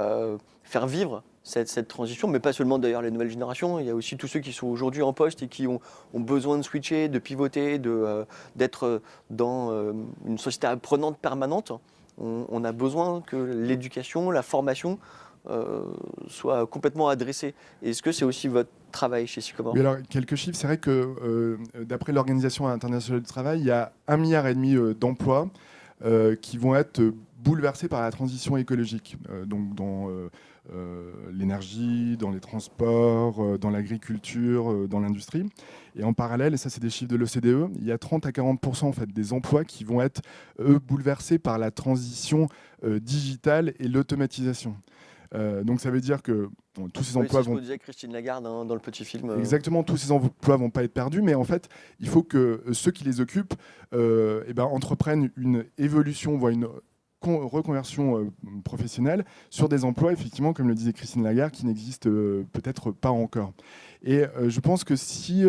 S5: faire vivre cette transition, mais pas seulement d'ailleurs les nouvelles générations, il y a aussi tous ceux qui sont aujourd'hui en poste et qui ont besoin de switcher, de pivoter, d'être dans une société apprenante permanente. On a besoin que l'éducation, la formation soit complètement adressée. Est-ce que c'est aussi votre travail chez Sycomore?
S9: Oui, alors, quelques chiffres, c'est vrai que d'après l'Organisation internationale du travail, il y a 1,5 milliard d'emplois qui vont être bouleversés par la transition écologique, donc dans l'énergie, dans les transports, dans l'agriculture, dans l'industrie. Et en parallèle, et ça c'est des chiffres de l'OCDE, il y a 30 à 40% en fait, des emplois qui vont être bouleversés par la transition digitale et l'automatisation. Donc ça veut dire que tous ces emplois
S5: vont... C'est ce que disait Christine Lagarde dans le petit film.
S9: Exactement, tous ces emplois vont pas être perdus, mais en fait, il faut que ceux qui les occupent entreprennent une évolution, voire une reconversion professionnelle sur des emplois, effectivement, comme le disait Christine Lagarde, qui n'existent peut-être pas encore. Et je pense que si...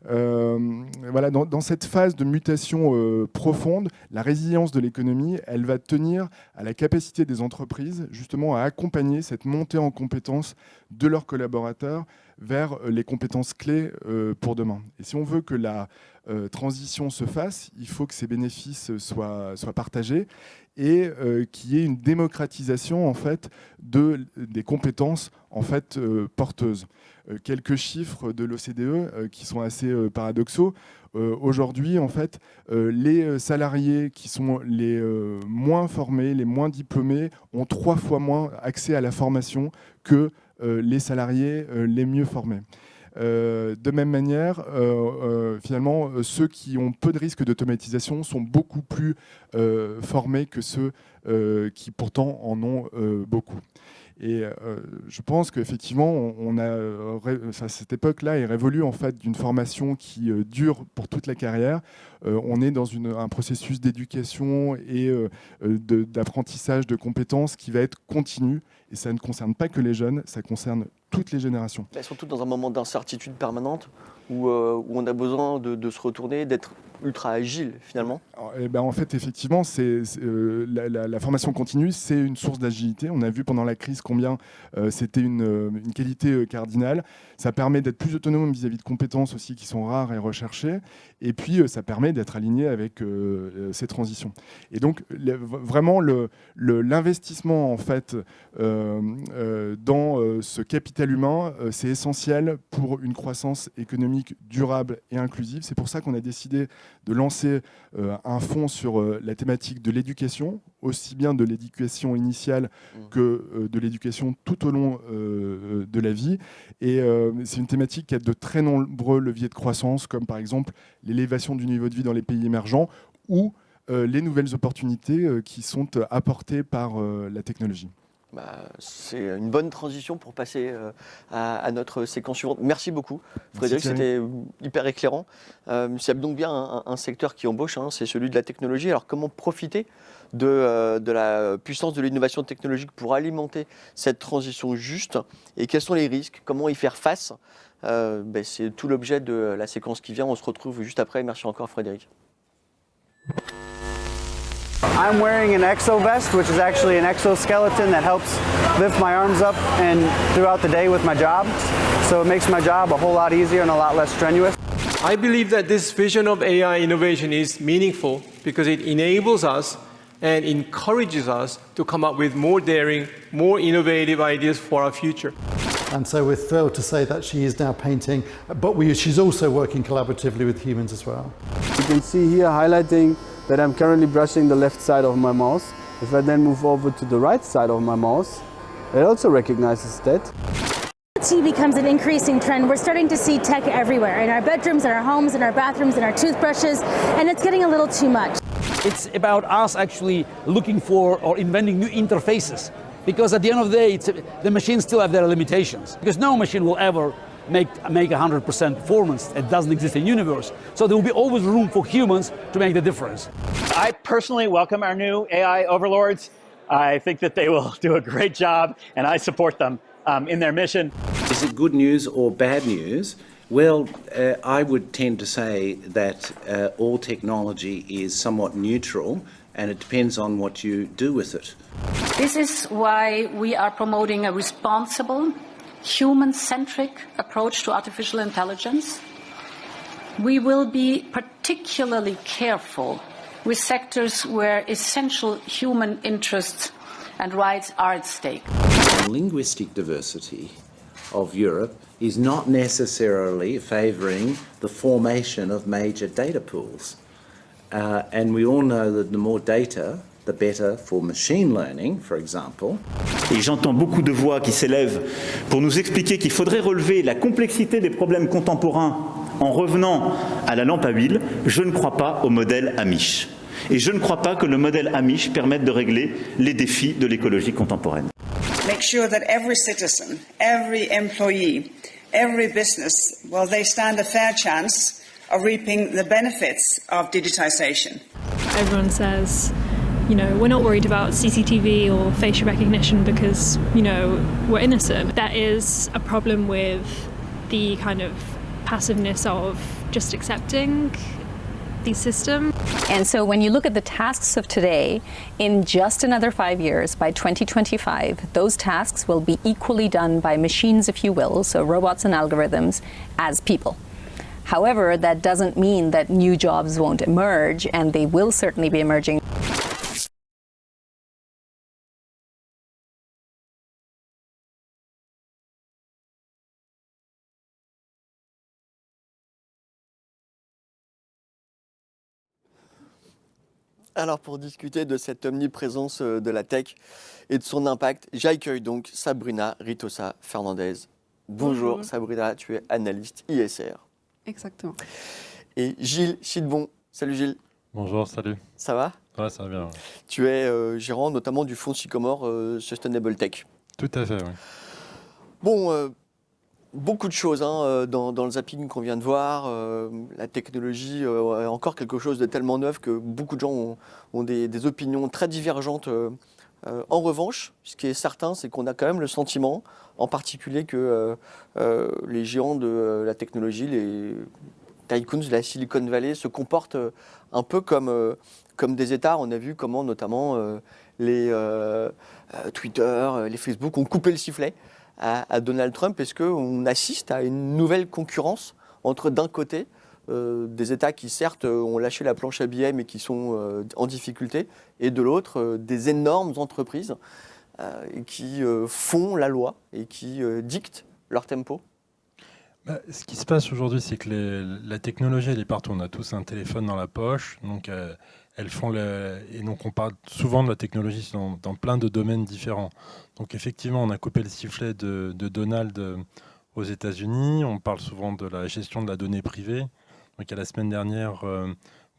S9: dans cette phase de mutation profonde, la résilience de l'économie, elle va tenir à la capacité des entreprises justement à accompagner cette montée en compétences de leurs collaborateurs vers les compétences clés pour demain. Et si on veut que la transition se fasse, il faut que ces bénéfices soient partagés et qu'il y ait une démocratisation en fait des compétences en fait porteuses. Quelques chiffres de l'OCDE qui sont assez paradoxaux. Aujourd'hui, en fait, les salariés qui sont les moins formés, les moins diplômés, ont 3 fois moins accès à la formation que les salariés les mieux formés. De même manière, finalement, ceux qui ont peu de risques d'automatisation sont beaucoup plus formés que ceux qui pourtant en ont beaucoup. Et je pense qu'effectivement, cette époque-là est révolue en fait d'une formation qui dure pour toute la carrière. On est dans un processus d'éducation et d'apprentissage de compétences qui va être continu. Et ça ne concerne pas que les jeunes, ça concerne toutes les générations.
S5: Et surtout dans un moment d'incertitude permanente où on a besoin de se retourner, d'être ultra agile finalement.
S9: Alors, en fait, effectivement, la formation continue, c'est une source d'agilité. On a vu pendant la crise combien c'était une qualité cardinale. Ça permet d'être plus autonome vis-à-vis de compétences aussi qui sont rares et recherchées. Et puis, ça permet d'être aligné avec ces transitions. Et donc, vraiment, l'investissement en fait, dans ce capital humain, c'est essentiel pour une croissance économique durable et inclusive. C'est pour ça qu'on a décidé de lancer un fonds sur la thématique de l'éducation, aussi bien de l'éducation initiale que de l'éducation tout au long de la vie. Et c'est une thématique qui a de très nombreux leviers de croissance, comme par exemple l'élévation du niveau de vie dans les pays émergents ou les nouvelles opportunités qui sont apportées par la technologie.
S5: C'est une bonne transition pour passer à notre séquence suivante. Merci beaucoup, Frédéric, c'était hyper éclairant. C'est donc bien un secteur qui embauche, c'est celui de la technologie. Alors comment profiter de la puissance de l'innovation technologique pour alimenter cette transition juste et quels sont les risques, comment y faire face? C'est tout l'objet de la séquence qui vient. On se retrouve juste après. Merci encore, Frédéric.
S11: I'm wearing an exo-vest, which is actually an exoskeleton that helps lift my arms up and throughout the day with my job. So it makes my job a whole lot easier and a lot less strenuous.
S13: I believe that this vision of AI innovation is meaningful because it enables us and encourages us to come up with more daring, more innovative ideas for our future.
S14: And so we're thrilled to say that she is now painting, but she's also working collaboratively with humans as well.
S15: You can see here highlighting that I'm currently brushing the left side of my mouse. If I then move over to the right side of my mouse, it also recognizes that.
S16: IT becomes an increasing trend. We're starting to see tech everywhere, in our bedrooms, in our homes, in our bathrooms, in our toothbrushes, and it's getting a little too much.
S17: It's about us actually looking for or inventing new interfaces, because at the end of the day, the machines still have their limitations, because no machine will ever make 100% performance. It doesn't exist in the universe. So there will be always room for humans to make the difference.
S18: I personally welcome our new AI overlords.
S1: I think that they will do a great job, and I support them in their mission.
S2: Is it good news or bad news? Well, I would tend to say that all technology is somewhat neutral, and it depends on what you do with it.
S4: This is why we are promoting a responsible, human-centric approach to artificial intelligence. We will be particularly careful with sectors where essential human interests and rights are at stake.
S2: Linguistic diversity of Europe is not necessarily favouring the formation of major data pools. And we all know that the more data, the better for machine learning, for example.
S12: Et j'entends beaucoup de voix qui s'élèvent pour nous expliquer qu'il faudrait relever la complexité des problèmes contemporains en revenant à la lampe à huile. Je ne crois pas au modèle Amish. Et je ne crois pas que le modèle Amish permette de régler les défis de l'écologie contemporaine.
S18: Make sure that every citizen, every employee, every business, well, they stand a fair chance of reaping the benefits of digitization.
S19: Everyone says, you know, we're not worried about CCTV or facial recognition because, you know, we're innocent. That is a problem with the kind of passiveness of just accepting the system.
S31: And so when you look at the tasks of today, in just another 5 years, by 2025, those tasks will be equally done by machines, if you will, so robots and algorithms, as people. However, that doesn't mean that new jobs won't emerge, and they will certainly be emerging.
S5: Alors pour discuter de cette omniprésence de la tech et de son impact, j'accueille donc Sabrina Ritosa Fernandez. Bonjour Sabrina, tu es analyste ISR.
S20: Exactement.
S5: Et Gilles Chidbon. Salut Gilles.
S21: Bonjour, salut.
S5: Ça va ?
S21: Ouais, ça va bien. Ouais.
S5: Tu es gérant notamment du fonds Sycomore Sustainable Tech.
S21: Tout à fait, oui.
S5: Bon, beaucoup de choses dans le zapping qu'on vient de voir. La technologie est encore quelque chose de tellement neuf que beaucoup de gens ont des opinions très divergentes. En revanche, ce qui est certain, c'est qu'on a quand même le sentiment, en particulier que les géants de la technologie, les tycoons de la Silicon Valley, se comportent un peu comme des États. On a vu comment notamment les Twitter, les Facebook ont coupé le sifflet à Donald Trump. Est-ce qu'on assiste à une nouvelle concurrence entre, d'un côté, des États qui, certes, ont lâché la planche à billets, mais qui sont en difficulté, et de l'autre, des énormes entreprises qui font la loi et qui dictent leur tempo?
S21: Ce qui se passe aujourd'hui, c'est que la technologie, elle est partout. On a tous un téléphone dans la poche, donc elles font et donc on parle souvent de la technologie dans plein de domaines différents. Donc effectivement, on a coupé le sifflet de Donald aux États-Unis. On parle souvent de la gestion de la donnée privée. Donc il y a la semaine dernière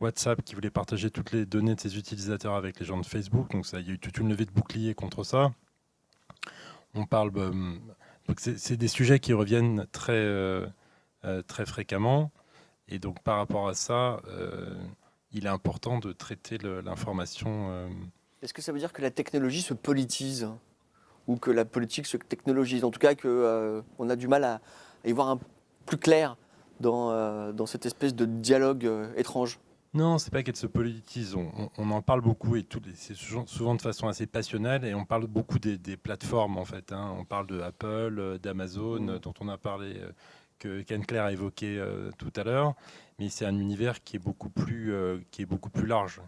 S21: WhatsApp qui voulait partager toutes les données de ses utilisateurs avec les gens de Facebook. Donc il y a eu toute une levée de bouclier contre ça. On parle donc c'est des sujets qui reviennent très fréquemment. Et donc par rapport à ça, il est important de traiter l'information.
S5: Est-ce que ça veut dire que la technologie se politise ou que la politique se technologise? En tout cas, qu'on a du mal à y voir un plus clair dans cette espèce de dialogue étrange?
S21: Non, c'est pas qu'elle se politise. On en parle beaucoup et c'est souvent de façon assez passionnelle et on parle beaucoup des plateformes en fait. On parle de Apple, d'Amazon, dont on a parlé, que Anne-Claire a évoqué tout à l'heure. Mais c'est un univers qui est beaucoup plus large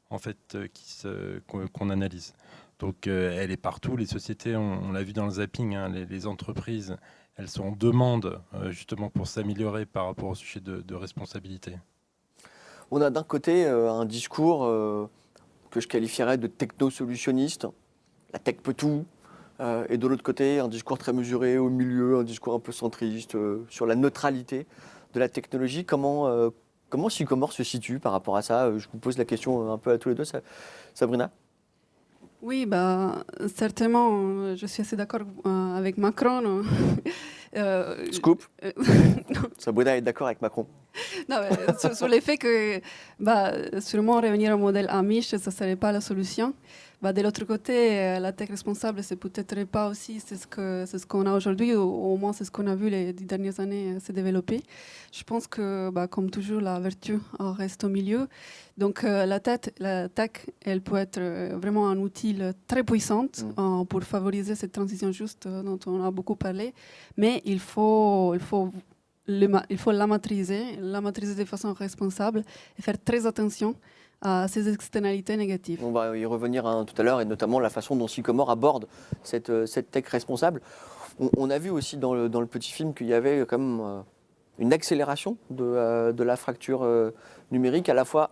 S21: en fait, qu'on analyse. Donc elle est partout. Les sociétés, on l'a vu dans le zapping, les entreprises, elles sont en demande justement pour s'améliorer par rapport au sujet de responsabilité.
S5: On a d'un côté un discours que je qualifierais de techno-solutionniste, la tech peut tout, et de l'autre côté un discours très mesuré au milieu, un discours un peu centriste sur la neutralité de la technologie. Comment Sycomore se situe par rapport à ça? Je vous pose la question un peu à tous les deux. Sabrina?
S20: Oui, certainement, je suis assez d'accord avec Macron.
S5: Scoop. Sabrina est d'accord avec Macron.
S20: Non, sur l'effet que sûrement revenir au modèle Amish, ça ne serait pas la solution. De l'autre côté, la tech responsable, c'est peut-être pas aussi c'est ce qu'on a aujourd'hui, ou au moins c'est ce qu'on a vu les 10 dernières années se développer. Je pense que, comme toujours, la vertu reste au milieu. Donc la tech, elle peut être vraiment un outil très puissant pour favoriser cette transition juste dont on a beaucoup parlé, mais il faut la maîtriser de façon responsable et faire très attention à ces externalités négatives.
S5: On va y revenir tout à l'heure, et notamment la façon dont Sycomore aborde cette tech responsable. On a vu aussi dans le petit film qu'il y avait quand même une accélération de la fracture numérique, à la fois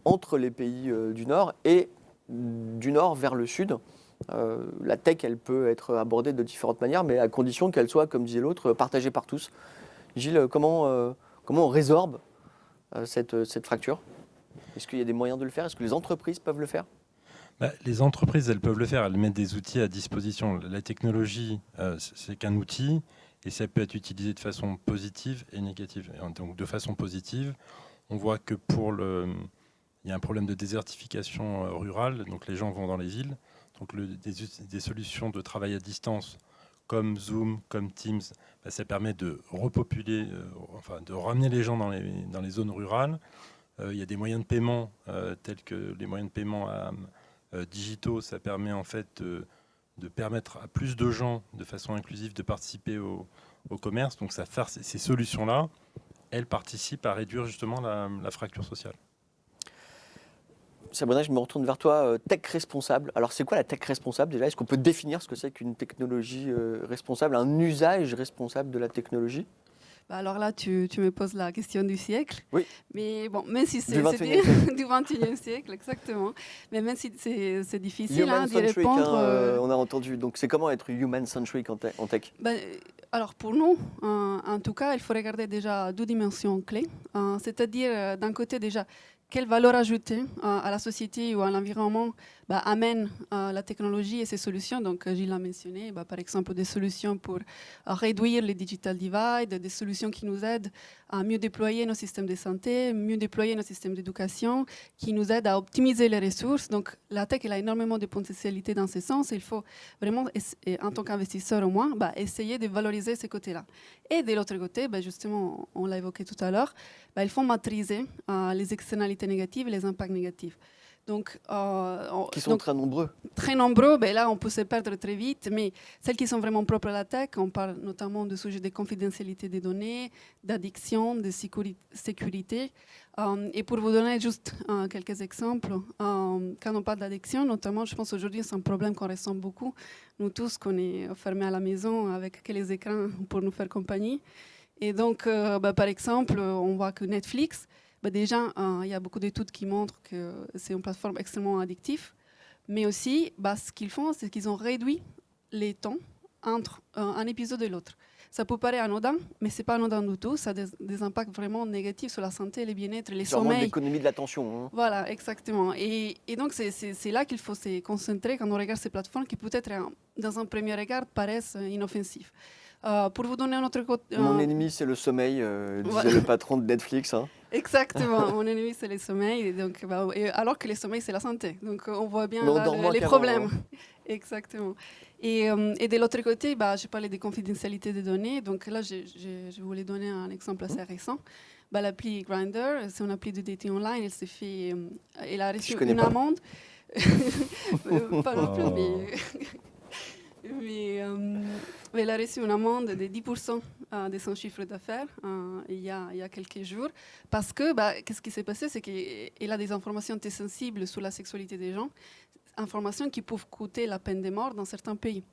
S5: entre les pays du Nord et du Nord vers le Sud. La tech, elle peut être abordée de différentes manières, mais à condition qu'elle soit, comme disait l'autre, partagée par tous. Gilles, comment on résorbe cette fracture ? Est-ce qu'il y a des moyens de le faire ? Est-ce que les entreprises peuvent le faire ?
S21: Les entreprises, elles peuvent le faire. Elles mettent des outils à disposition. La technologie, c'est qu'un outil et ça peut être utilisé de façon positive et négative. Et donc, de façon positive, on voit que il y a un problème de désertification rurale. Donc, les gens vont dans les villes. Donc, des solutions de travail à distance comme Zoom, comme Teams, ça permet de repopuler, de ramener les gens dans les zones rurales. Il y a des moyens de paiement tels que les moyens de paiement digitaux. Ça permet en fait de permettre à plus de gens de façon inclusive de participer au commerce. Donc ces solutions-là, elles participent à réduire justement la fracture sociale.
S5: Sabrina, je me retourne vers toi. Tech responsable. Alors c'est quoi la tech responsable déjà ? Est-ce qu'on peut définir ce que c'est qu'une technologie responsable, un usage responsable de la technologie ?
S20: Alors là, tu me poses la question du siècle.
S5: Oui.
S20: Mais bon, même si c'est du 21e siècle, exactement. Mais même si c'est difficile d'y répondre.
S5: On a entendu. Donc c'est comment être human-centric en tech ?
S20: Alors pour nous, en tout cas, il faut regarder déjà deux dimensions clés. C'est-à-dire, d'un côté déjà, quelle valeur ajoutée à la société ou à l'environnement amène la technologie et ses solutions. Donc, Gilles l'a mentionné, par exemple, des solutions pour réduire les digital divide, des solutions qui nous aident à mieux déployer nos systèmes de santé, mieux déployer nos systèmes d'éducation, qui nous aident à optimiser les ressources. Donc, la tech, elle a énormément de potentialités dans ce sens. Il faut vraiment, en tant qu'investisseur au moins, essayer de valoriser ces côtés-là. Et de l'autre côté, justement, on l'a évoqué tout à l'heure, il faut maîtriser les externalités négatives et les impacts négatifs. Donc,
S5: qui sont très nombreux.
S20: Très nombreux, là on peut se perdre très vite, mais celles qui sont vraiment propres à la tech, on parle notamment de sujets de confidentialité des données, d'addiction, de sécurité. Et pour vous donner juste quelques exemples, quand on parle d'addiction, notamment, je pense aujourd'hui c'est un problème qu'on ressent beaucoup, nous tous, qu'on est fermés à la maison avec que les écrans pour nous faire compagnie. Et donc, par exemple, on voit que Netflix, déjà, il y a beaucoup d'études qui montrent que c'est une plateforme extrêmement addictive. Mais aussi, ce qu'ils font, c'est qu'ils ont réduit les temps entre un épisode et l'autre. Ça peut paraître anodin, mais ce n'est pas anodin du tout. Ça a des impacts vraiment négatifs sur la santé, le bien-être, les sommeils.
S5: C'est l'économie de l'attention. Hein.
S20: Voilà, exactement. Et donc, c'est là qu'il faut se concentrer quand on regarde ces plateformes qui, peut-être, dans un premier regard, paraissent inoffensives. Pour vous donner un autre côté...
S5: Mon ennemi, c'est le sommeil, disait le patron de Netflix. Hein.
S20: Exactement, mon ennemi, c'est le sommeil. Donc, alors que le sommeil, c'est la santé. Donc, on voit bien les problèmes.
S5: Hein.
S20: Exactement. Et de l'autre côté, j'ai parlé des confidentialités des données. Donc là, je voulais donner un exemple assez récent. L'appli Grindr, c'est une appli de dating online. Elle s'est fait... elle a reçu une amende. Pas non plus, mais elle a reçu une amende de 10% de son chiffre d'affaires il y a quelques jours. Parce que, qu'est-ce qui s'est passé? C'est qu'elle a des informations très sensibles sur la sexualité des gens, informations qui peuvent coûter la peine de mort dans certains pays.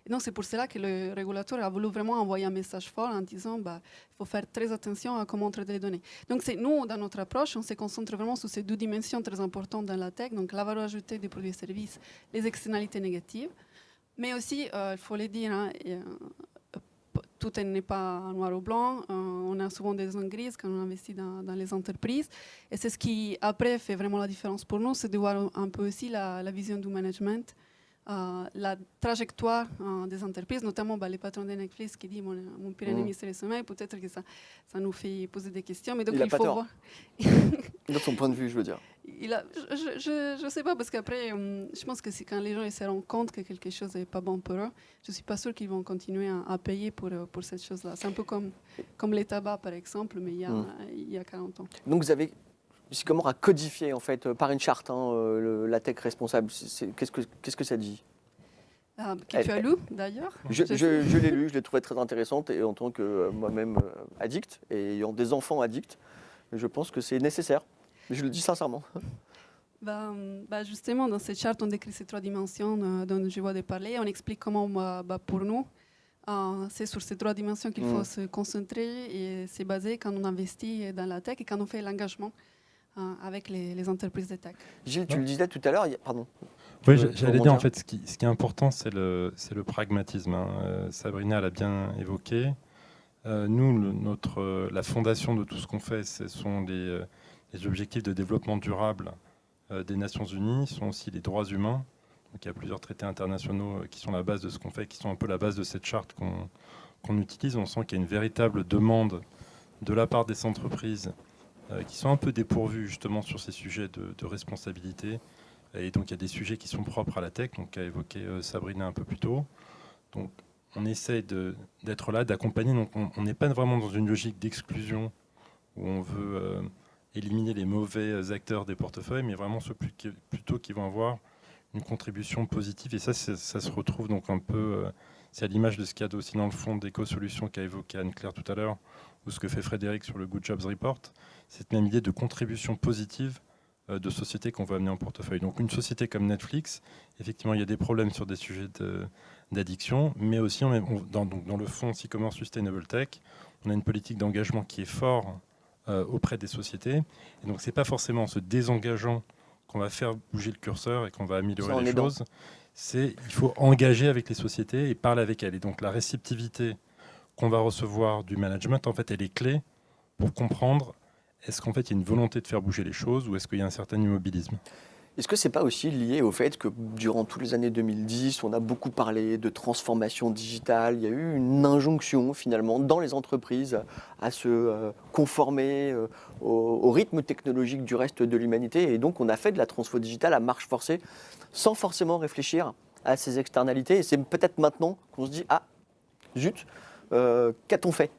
S20: Et donc, c'est pour cela que le régulateur a voulu vraiment envoyer un message fort en disant il faut faire très attention à comment traiter les données. Donc, nous, dans notre approche, on se concentre vraiment sur ces deux dimensions très importantes dans la tech, donc la valeur ajoutée des produits et services, les externalités négatives. Mais aussi, il faut le dire, tout n'est pas noir ou blanc. On a souvent des zones grises quand on investit dans les entreprises. Et c'est ce qui, après, fait vraiment la différence pour nous, c'est de voir un peu aussi la vision du management la trajectoire des entreprises, notamment les patrons de Netflix qui disent mon pire ennemi c'est le sommeil, peut-être que ça nous fait poser des questions, mais donc
S5: il
S20: faut
S5: tort.
S20: voir.
S5: De son point de vue, je veux dire.
S20: Je ne sais pas, parce qu'après, je pense que c'est quand les gens ils se rendent compte que quelque chose n'est pas bon pour eux, je ne suis pas sûre qu'ils vont continuer à payer pour cette chose-là. C'est un peu comme les tabacs, par exemple, mais il y a 40 ans.
S5: Donc vous avez Sycomore a codifié en fait par une charte la tech responsable. Qu'est-ce que ça dit?
S20: Tu as lu d'ailleurs?
S5: Je l'ai lu, je l'ai trouvé très intéressante et en tant que moi-même addict et ayant des enfants addicts, je pense que c'est nécessaire. Je le dis sincèrement.
S20: Justement, dans cette charte, on décrit ces 3 dimensions dont je viens de parler. On explique comment, pour nous, c'est sur ces 3 dimensions qu'il faut se concentrer et se baser quand on investit dans la tech et quand on fait l'engagement avec les entreprises de tech.
S5: Gilles, tu le disais tout à l'heure, pardon.
S21: Oui, j'allais dire en fait, ce qui est important, c'est le pragmatisme. Sabrina l'a bien évoqué. Nous, la fondation de tout ce qu'on fait, ce sont les objectifs de développement durable des Nations Unies, ce sont aussi les droits humains. Donc, il y a plusieurs traités internationaux qui sont la base de ce qu'on fait, qui sont un peu la base de cette charte qu'on utilise. On sent qu'il y a une véritable demande de la part des entreprises qui sont un peu dépourvues justement sur ces sujets de responsabilité. Et donc il y a des sujets qui sont propres à la tech, donc qu'a évoqué Sabrina un peu plus tôt. Donc on essaye d'être là, d'accompagner. Donc on n'est pas vraiment dans une logique d'exclusion où on veut éliminer les mauvais acteurs des portefeuilles, mais vraiment ceux plutôt qui vont avoir une contribution positive. Et ça se retrouve donc un peu, c'est à l'image de ce qu'il y a aussi dans le fond d'éco-solutions qu'a évoqué Anne-Claire tout à l'heure, ou ce que fait Frédéric sur le Good Jobs Report, cette même idée de contribution positive de sociétés qu'on veut amener en portefeuille. Donc une société comme Netflix, effectivement, il y a des problèmes sur des sujets d'addiction, mais aussi dans le fonds Sycomore Sustainable Tech, on a une politique d'engagement qui est fort auprès des sociétés. Et donc c'est pas forcément en se désengageant qu'on va faire bouger le curseur et qu'on va améliorer les choses. Il faut engager avec les sociétés et parler avec elles. Et donc la réceptivité qu'on va recevoir du management, en fait, elle est clé pour comprendre est-ce qu'en fait il y a une volonté de faire bouger les choses ou est-ce qu'il y a un certain immobilisme?
S5: Est-ce que ce n'est pas aussi lié au fait que durant toutes les années 2010, on a beaucoup parlé de transformation digitale, il y a eu une injonction finalement dans les entreprises à se conformer au rythme technologique du reste de l'humanité et donc on a fait de la transfo digitale à marche forcée sans forcément réfléchir à ses externalités et c'est peut-être maintenant qu'on se dit « Ah, zut, qu'a-t-on fait ?»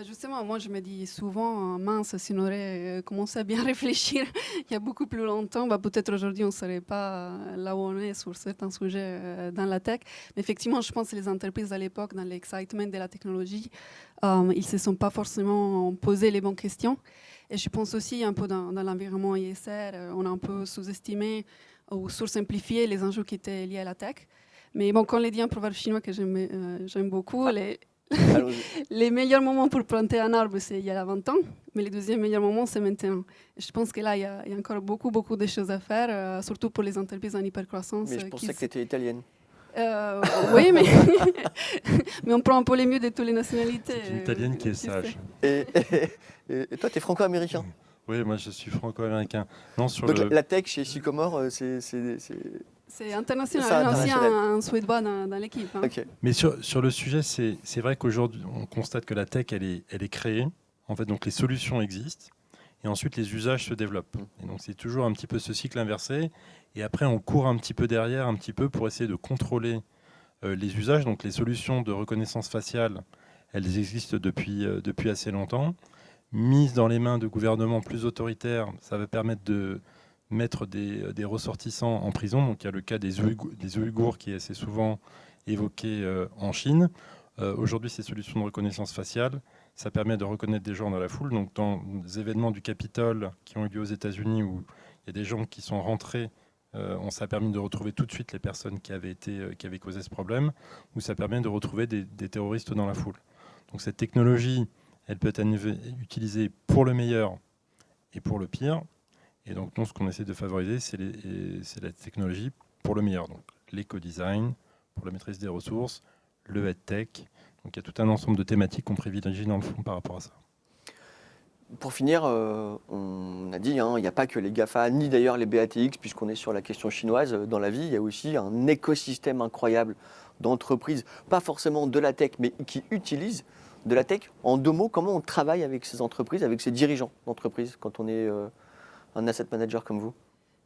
S20: Justement, moi je me dis souvent, mince, si on aurait commencé à bien réfléchir il y a beaucoup plus longtemps, peut-être aujourd'hui on ne serait pas là où on est sur certains sujets dans la tech. Mais effectivement, je pense que les entreprises à l'époque, dans l'excitement de la technologie, ils ne se sont pas forcément posé les bonnes questions. Et je pense aussi un peu dans l'environnement ISR, on a un peu sous-estimé ou sursimplifié les enjeux qui étaient liés à la tech. Mais bon, comme l'a dit un proverbe chinois que j'aime beaucoup, les meilleurs moments pour planter un arbre, c'est il y a 20 ans, mais les deuxièmes meilleurs moments, c'est maintenant. Et je pense que là, il y a encore beaucoup de choses à faire, surtout pour les entreprises en hypercroissance.
S5: Mais je pensais que tu étais italienne.
S20: Oui, mais on prend un peu les mieux de toutes les nationalités.
S21: C'est une italienne qui est sage.
S5: Et toi, tu es franco-américain?
S21: Oui, moi je suis franco-américain.
S5: Donc la tech chez Sycomore,
S20: c'est international, il y a aussi un Suédois dans l'équipe. Hein.
S21: Okay. Mais sur le sujet, c'est vrai qu'aujourd'hui, on constate que la tech, elle est créée. En fait, donc les solutions existent. Et ensuite, les usages se développent. Et donc, c'est toujours un petit peu ce cycle inversé. Et après, on court un petit peu derrière, un petit peu pour essayer de contrôler les usages. Donc, les solutions de reconnaissance faciale, elles existent depuis assez longtemps. Mises dans les mains de gouvernements plus autoritaires, ça va permettre de mettre des ressortissants en prison. Donc il y a le cas des Ouïghours qui est assez souvent évoqué en Chine. Aujourd'hui, ces solutions de reconnaissance faciale, ça permet de reconnaître des gens dans la foule. Donc dans les événements du Capitole qui ont eu lieu aux États-Unis où il y a des gens qui sont rentrés, on s'est permis de retrouver tout de suite les personnes qui avaient causé ce problème, où ça permet de retrouver des terroristes dans la foule. Donc cette technologie, elle peut être utilisée pour le meilleur et pour le pire. Et donc, nous, ce qu'on essaie de favoriser, c'est la technologie pour le meilleur. Donc, l'éco-design, pour la maîtrise des ressources, le EdTech. Donc, il y a tout un ensemble de thématiques qu'on privilégie dans le fond par rapport à ça.
S5: Pour finir, on a dit, il n'y a pas que les GAFA, ni d'ailleurs les BATX, puisqu'on est sur la question chinoise. Dans la vie, il y a aussi un écosystème incroyable d'entreprises, pas forcément de la tech, mais qui utilisent de la tech. En 2 mots, comment on travaille avec ces entreprises, avec ces dirigeants d'entreprise, quand on est un asset manager comme vous?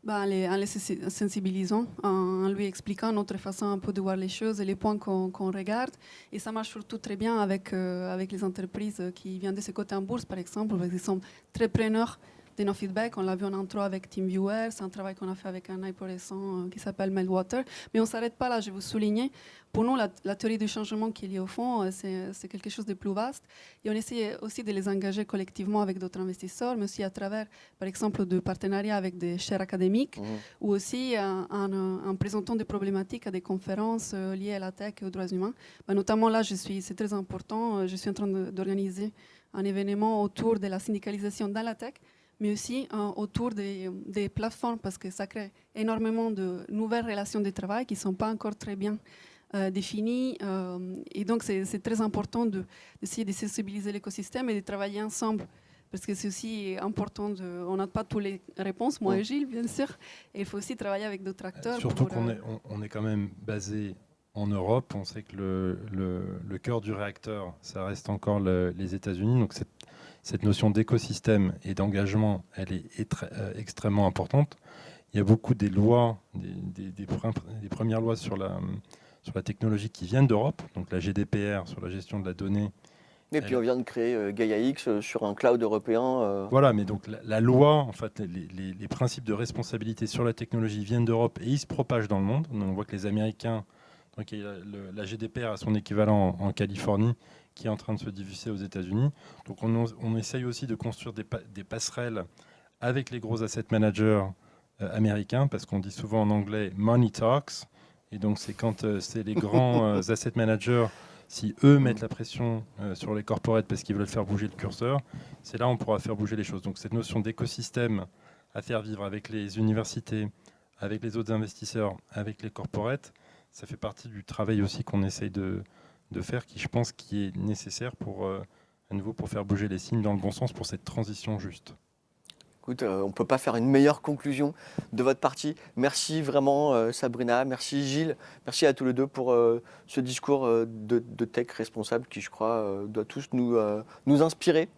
S20: En les sensibilisant, en lui expliquant notre façon un peu de voir les choses et les points qu'on regarde. Et ça marche surtout très bien avec les entreprises qui viennent de ce côté en bourse, par exemple, parce qu'ils sont très preneurs de nos feedbacks. On l'a vu en intro avec TeamViewer, c'est un travail qu'on a fait avec un hyper récent qui s'appelle Meltwater. Mais on ne s'arrête pas là, je vais vous souligner. Pour nous, la théorie du changement qui est liée au fond, c'est quelque chose de plus vaste. Et on essaie aussi de les engager collectivement avec d'autres investisseurs, mais aussi à travers, par exemple, de partenariats avec des chaires académiques, ou aussi en présentant des problématiques à des conférences liées à la tech et aux droits humains. Notamment là, c'est très important, je suis en train d'organiser un événement autour de la syndicalisation dans la tech, mais aussi autour des plateformes, parce que ça crée énormément de nouvelles relations de travail qui ne sont pas encore très bien définies. Et donc, c'est très important d'essayer de sensibiliser l'écosystème et de travailler ensemble, parce que c'est aussi important. On n'a pas toutes les réponses, moi et Gilles, bien sûr, et il faut aussi travailler avec d'autres acteurs.
S21: Surtout qu'on est quand même basé en Europe. On sait que le cœur du réacteur, ça reste encore les États-Unis. Donc, cette notion d'écosystème et d'engagement, elle est extrêmement importante. Il y a beaucoup des lois, des premières lois sur la technologie qui viennent d'Europe, donc la GDPR sur la gestion de la donnée.
S5: Et puis on vient de créer Gaia-X sur un cloud européen.
S21: Voilà, mais donc la loi, en fait, les principes de responsabilité sur la technologie viennent d'Europe et ils se propagent dans le monde. Donc on voit que les Américains, donc il y a la GDPR a son équivalent en Californie, qui est en train de se diffuser aux États-Unis. Donc on essaye aussi de construire des passerelles avec les gros asset managers américains, parce qu'on dit souvent en anglais « money talks ». Et donc c'est quand c'est les grands asset managers, si eux mettent la pression sur les corporates parce qu'ils veulent faire bouger le curseur, c'est là où on pourra faire bouger les choses. Donc cette notion d'écosystème à faire vivre avec les universités, avec les autres investisseurs, avec les corporates, ça fait partie du travail aussi qu'on essaye de faire, qui je pense qui est nécessaire pour, à nouveau, pour faire bouger les signes dans le bon sens pour cette transition juste.
S5: Écoute, on ne peut pas faire une meilleure conclusion de votre partie. Merci vraiment Sabrina, merci Gilles, merci à tous les deux pour ce discours de tech responsable qui, je crois, doit tous nous inspirer.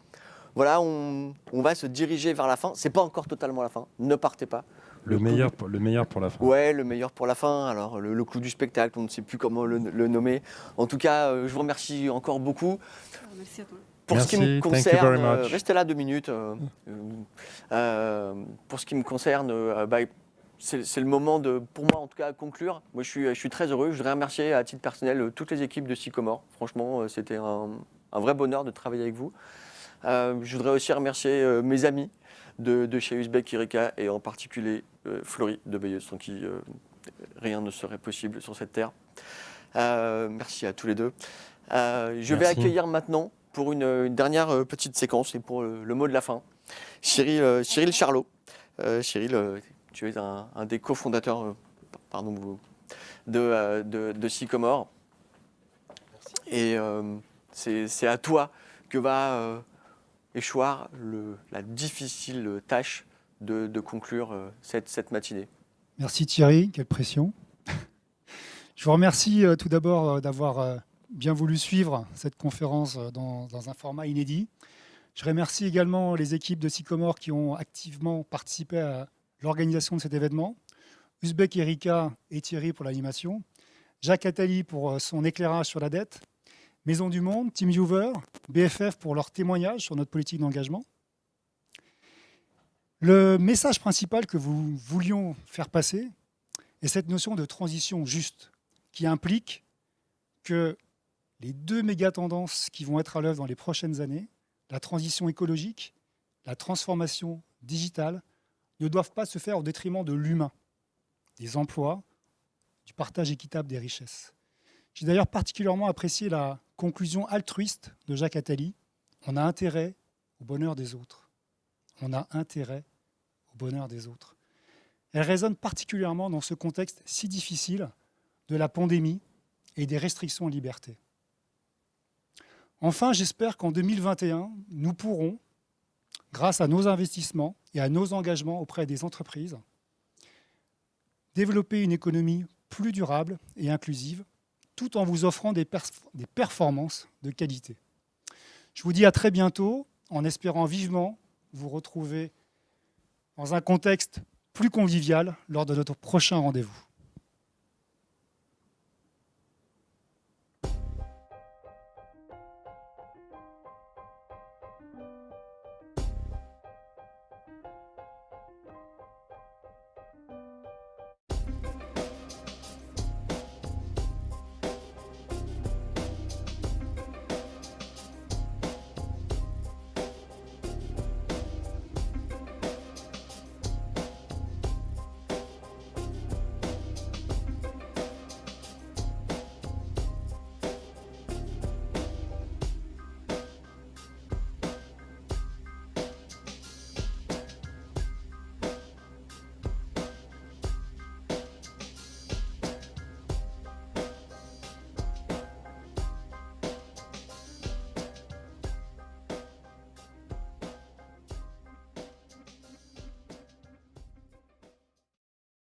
S5: Voilà, on va se diriger vers la fin. C'est pas encore totalement la fin, ne partez pas.
S21: Le meilleur pour la fin.
S5: Ouais, le meilleur pour la fin. Alors, le clou du spectacle, on ne sait plus comment le nommer. En tout cas, je vous remercie encore beaucoup.
S20: Merci à toi.
S5: Pour ce qui me concerne, restez là 2 minutes. Pour ce qui me concerne, c'est le moment pour moi en tout cas, conclure. Moi, je suis très heureux. Je voudrais remercier à titre personnel toutes les équipes de Sycomore. Franchement, c'était un vrai bonheur de travailler avec vous. Je voudrais aussi remercier mes amis de chez Uzbek Erika et en particulier Florie de Bayeux, sans qui rien ne serait possible sur cette terre. Merci à tous les deux. Je vais accueillir maintenant pour une dernière petite séquence et pour le mot de la fin, Cyril Charlot. Cyril, tu es un des cofondateurs de Sycomore. Et c'est à toi que va échoir la difficile tâche de conclure cette matinée.
S3: Merci Thierry, quelle pression. Je vous remercie tout d'abord d'avoir bien voulu suivre cette conférence dans un format inédit. Je remercie également les équipes de Sycomore qui ont activement participé à l'organisation de cet événement. Uzbek Erika et Thierry pour l'animation. Jacques Attali pour son éclairage sur la dette. Maison du Monde, TeamViewer, BFF pour leur témoignage sur notre politique d'engagement. Le message principal que nous voulions faire passer est cette notion de transition juste qui implique que les 2 méga-tendances qui vont être à l'œuvre dans les prochaines années, la transition écologique, la transformation digitale, ne doivent pas se faire au détriment de l'humain, des emplois, du partage équitable des richesses. J'ai d'ailleurs particulièrement apprécié la conclusion altruiste de Jacques Attali. On a intérêt au bonheur des autres. On a intérêt au bonheur des autres. Elle résonne particulièrement dans ce contexte si difficile de la pandémie et des restrictions aux libertés. Enfin, j'espère qu'en 2021, nous pourrons, grâce à nos investissements et à nos engagements auprès des entreprises, développer une économie plus durable et inclusive, tout en vous offrant des performances de qualité. Je vous dis à très bientôt, en espérant vivement vous retrouver dans un contexte plus convivial lors de notre prochain rendez-vous.